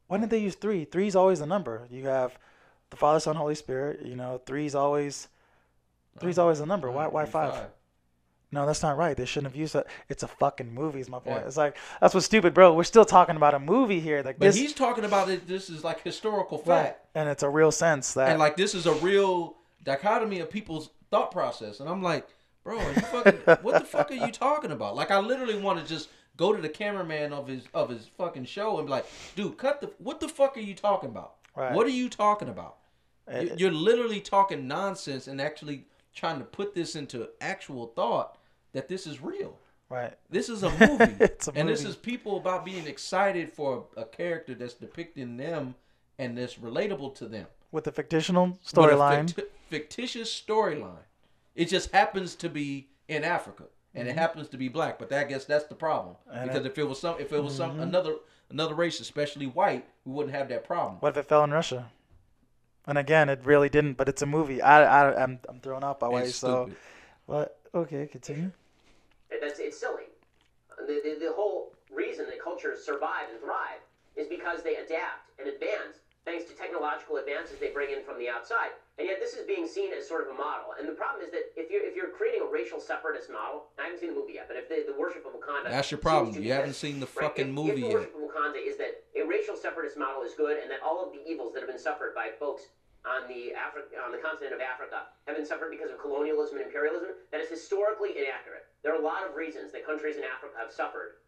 Why didn't they use 3? 3 is always the number. You have the Father, Son, Holy Spirit. 3 is always the number. Why 5? No, that's not right. They shouldn't have used that. It's a fucking movie, is my point. Yeah. It's like, that's what's stupid, bro. We're still talking about a movie here. Like, but he's talking about it. This is like historical fact. Right. And it's a real sense that. And like, this is a real dichotomy of people's thought process. And I'm like, bro, are you fucking, what the fuck are you talking about? Like, I literally want to just go to the cameraman of his fucking show and be like, dude, what the fuck are you talking about? Right. What are you talking about? You're literally talking nonsense and actually trying to put this into actual thought that this is real. Right. This is a movie. It's a and movie. This is people about being excited for a character that's depicting them and that's relatable to them. With a fictional storyline. Fictitious storyline. It just happens to be in Africa. And it happens to be black. But I guess that's the problem. And because if it was another race, especially white, we wouldn't have that problem. What if it fell in Russia? And again, it really didn't, but it's a movie. I'm thrown off by way. It's So, stupid. but okay, continue. It's silly. The whole reason that cultures survive and thrive is because they adapt and advance thanks to technological advances they bring in from the outside. And yet this is being seen as sort of a model. And the problem is that if you're creating a racial separatist model, I haven't seen the movie yet, but if the worship of Wakanda... That's your problem. You haven't seen the fucking movie yet. If the yet. worship of Wakanda is that a racial separatist model is good and that all of the evils that have been suffered by folks on the continent of Africa have been suffered because of colonialism and imperialism, that is historically inaccurate. There are a lot of reasons that countries in Africa have suffered.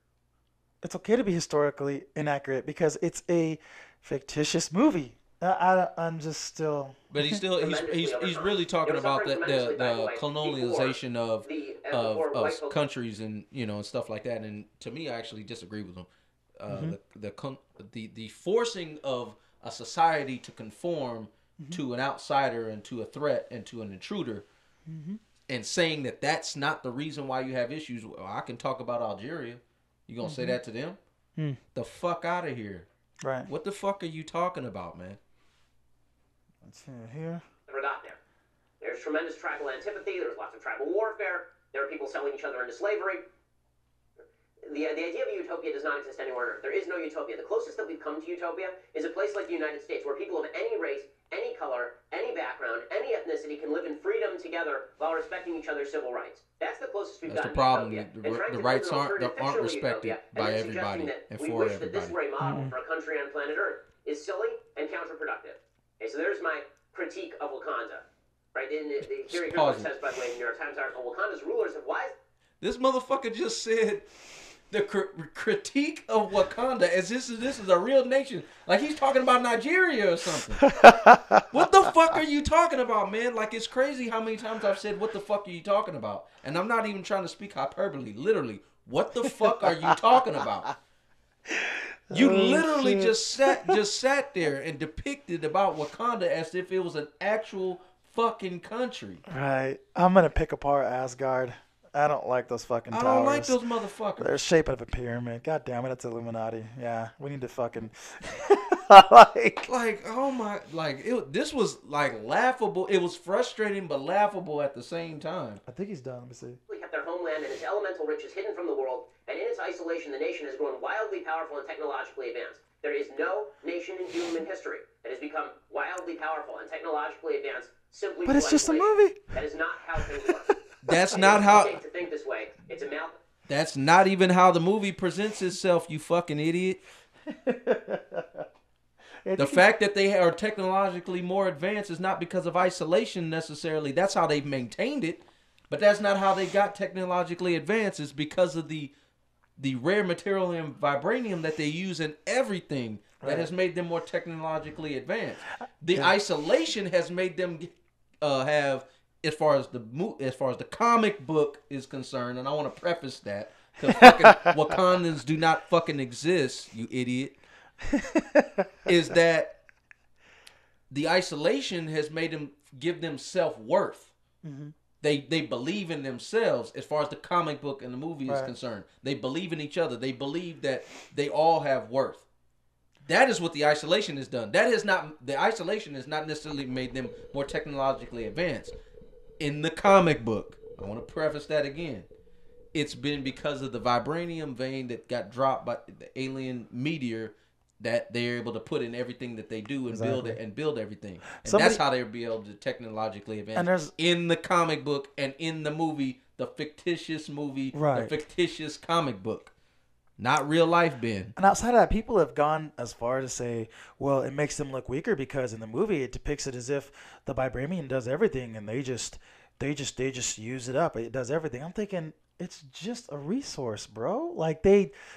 It's okay to be historically inaccurate because it's a fictitious movie. I'm just still. But he's really talking about the colonialization of countries and and stuff like that. And to me, I actually disagree with him. The forcing of a society to conform to an outsider and to a threat and to an intruder, and saying that that's not the reason why you have issues. Well, I can talk about Algeria. You gonna say that to them? The fuck out of here. Right. What the fuck are you talking about, man? Let's see here. Never got there. There's tremendous tribal antipathy. There's lots of tribal warfare. There are people selling each other into slavery. The idea of a utopia does not exist anywhere on Earth. There is no utopia. The closest that we've come to utopia is a place like the United States where people of any race, any color, any background, any ethnicity can live in freedom together while respecting each other's civil rights. That's the closest we've That's gotten the problem. to utopia. The rights aren't respected by everybody and for everybody. That this were a model for a country on planet Earth is silly and counterproductive. Okay, so there's my critique of Wakanda. Right? Here says, by the way, in the New York Times article, Wakanda's rulers have wise. This motherfucker just said the critique of Wakanda as this is a real nation. Like he's talking about Nigeria or something. What the fuck are you talking about, man? Like it's crazy how many times I've said, what the fuck are you talking about? And I'm not even trying to speak hyperbole. Literally, what the fuck are you talking about? You literally just sat there and depicted about Wakanda as if it was an actual fucking country. Right. I'm gonna pick apart Asgard. I don't like those fucking towers. I don't like those motherfuckers. They're shaped of a pyramid. God damn it, it's Illuminati. Yeah, we need to fucking this was like laughable. It was frustrating but laughable at the same time. I think he's done. Let me see. Kept their homeland and its elemental riches hidden from the world, and in its isolation, the nation has grown wildly powerful and technologically advanced. There is no nation in human history that has become wildly powerful and technologically advanced simply. But it's just a movie. That is not how things work. That's not how. To think this way, it's a mouth. That's not even how the movie presents itself. You fucking idiot. The fact that they are technologically more advanced is not because of isolation necessarily. That's how they've maintained it. But that's not how they got technologically advanced. It's because of the rare material and vibranium that they use in everything that has made them more technologically advanced. The isolation has made them have, as far as the comic book is concerned, and I want to preface that because fucking Wakandans do not fucking exist, you idiot. Is that the isolation has made them give them self-worth. Mm-hmm. They believe in themselves as far as the comic book and the movie is Right. concerned. They believe in each other. They believe that they all have worth. That is what the isolation has done. The isolation has not necessarily made them more technologically advanced. In the comic book, I want to preface that again. It's been because of the vibranium vein that got dropped by the alien meteor that they're able to put in everything that they do and build it and build everything. And that's how they'll be able to technologically advance. In the comic book and in the movie, the fictitious movie, the fictitious comic book. Not real life, Ben. And outside of that, people have gone as far to say, well, it makes them look weaker because in the movie it depicts it as if the vibranium does everything and they just use it up. It does everything. I'm thinking it's just a resource, bro. Like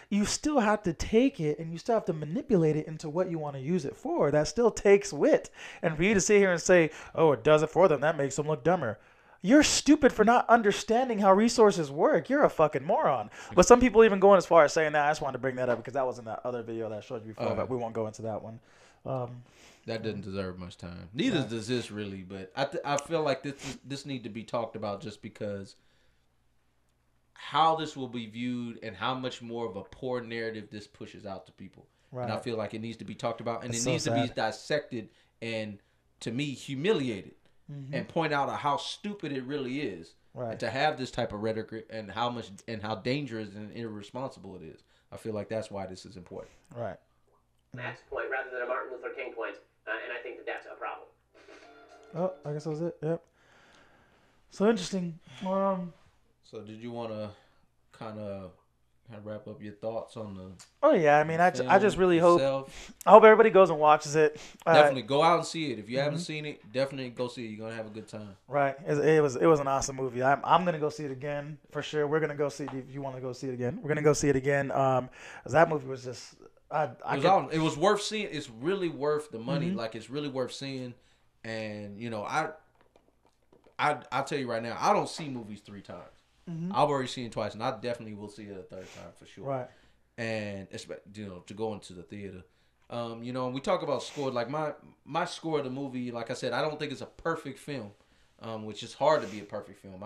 you still have to take it and you still have to manipulate it into what you want to use it for. That still takes wit. And for you to sit here and say, oh, it does it for them, that makes them look dumber. You're stupid for not understanding how resources work. You're a fucking moron. But some people even going as far as saying that. I just wanted to bring that up because that was in that other video that I showed you before, but we won't go into that one. That didn't deserve much time. Neither does this really, but I feel like this need to be talked about just because how this will be viewed and how much more of a poor narrative this pushes out to people. Right. And I feel like it needs to be talked about and it needs to be dissected and, to me, humiliated. Mm-hmm. And point out how stupid it really is, and to have this type of rhetoric and how dangerous and irresponsible it is. I feel like that's why this is important. Right. Max point rather than a Martin Luther King point, and I think that's a problem. Oh, I guess that was it. Yep. So interesting. So did you want to kind of wrap up your thoughts on the? Oh yeah, I mean, I just really hope everybody goes and watches it. Definitely go out and see it. If you haven't seen it, definitely go see it. You're gonna have a good time. Right. It was an awesome movie. I'm gonna go see it again for sure. We're gonna go see it if you want to go see it again. We're gonna go see it again. That movie was just it was worth seeing. It's really worth the money. Like it's really worth seeing. And you know, I'll tell you right now, I don't see movies 3 times. I've already seen it twice, and I definitely will see it a 3rd time for sure. Right. And to go into the theater, we talk about score. Like my score of the movie, like I said, I don't think it's a perfect film, which is hard to be a perfect film.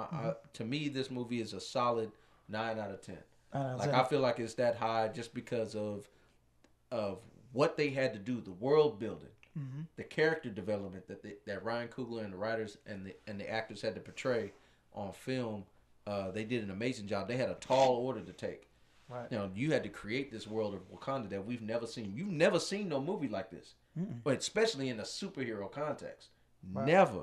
To me, this movie is a solid 9 out of 10. I feel like it's that high just because of what they had to do, the world building, the character development that Ryan Coogler and the writers and the actors had to portray on film. They did an amazing job. They had a tall order to take. Right. You had to create this world of Wakanda that we've never seen. You've never seen no movie like this, but especially in a superhero context. Right. Never.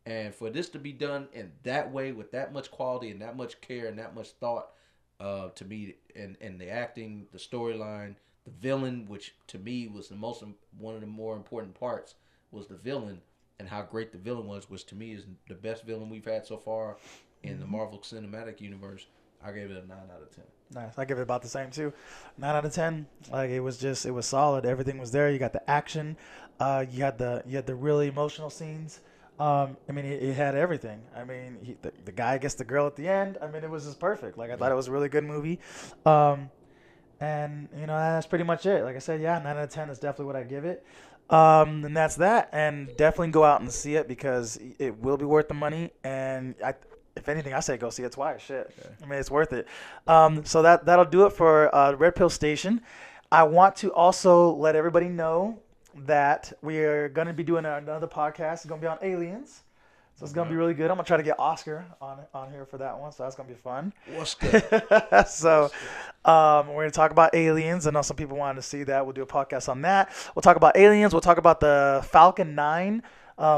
And for this to be done in that way with that much quality and that much care and that much thought, to me, and the acting, the storyline, the villain, which to me was one of the more important parts, was the villain and how great the villain was, which to me is the best villain we've had so far. In the Marvel Cinematic Universe, I gave it a 9 out of 10. Nice. I give it about the same too. 9 out of 10. Like it was solid. Everything was there. You got the action. You had the really emotional scenes. I mean, it had everything. I mean, the guy gets the girl at the end. I mean, it was just perfect. Like I thought it was a really good movie. And that's pretty much it. Like I said, 9 out of 10 is definitely what I give it. And that's that. And definitely go out and see it because it will be worth the money. And if anything, I say go see it twice. Shit. Okay. I mean, it's worth it. So that'll do it for Redpill Station. I want to also let everybody know that we are going to be doing another podcast. It's going to be on aliens. So it's going to be really good. I'm going to try to get Oscar on here for that one. So that's going to be fun. What's good? So we're going to talk about aliens. I know some people wanted to see that. We'll do a podcast on that. We'll talk about aliens. We'll talk about the Falcon 9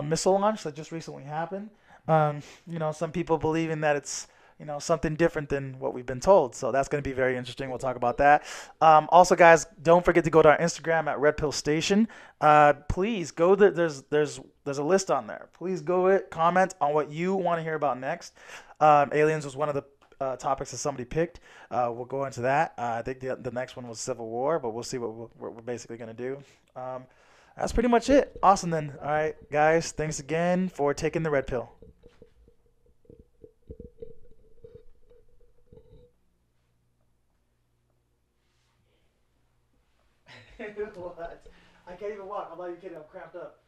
missile launch that just recently happened. Some people believing that it's, something different than what we've been told. So that's going to be very interesting. We'll talk about that. Also, guys, don't forget to go to our Instagram at Redpill Station. Please go there. There's a list on there. Please go comment on what you want to hear about next. Aliens was one of the topics that somebody picked. We'll go into that. I think the next one was Civil War, but we'll see what we're basically going to do. That's pretty much it. Awesome then. All right, guys, thanks again for taking the Red Pill. What? I can't even walk. I'm like, you kidding? I'm cramped up.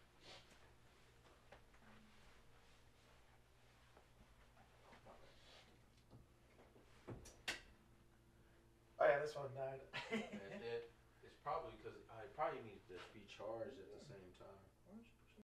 Oh yeah, this one died. And then it's probably because it probably needs to be charged at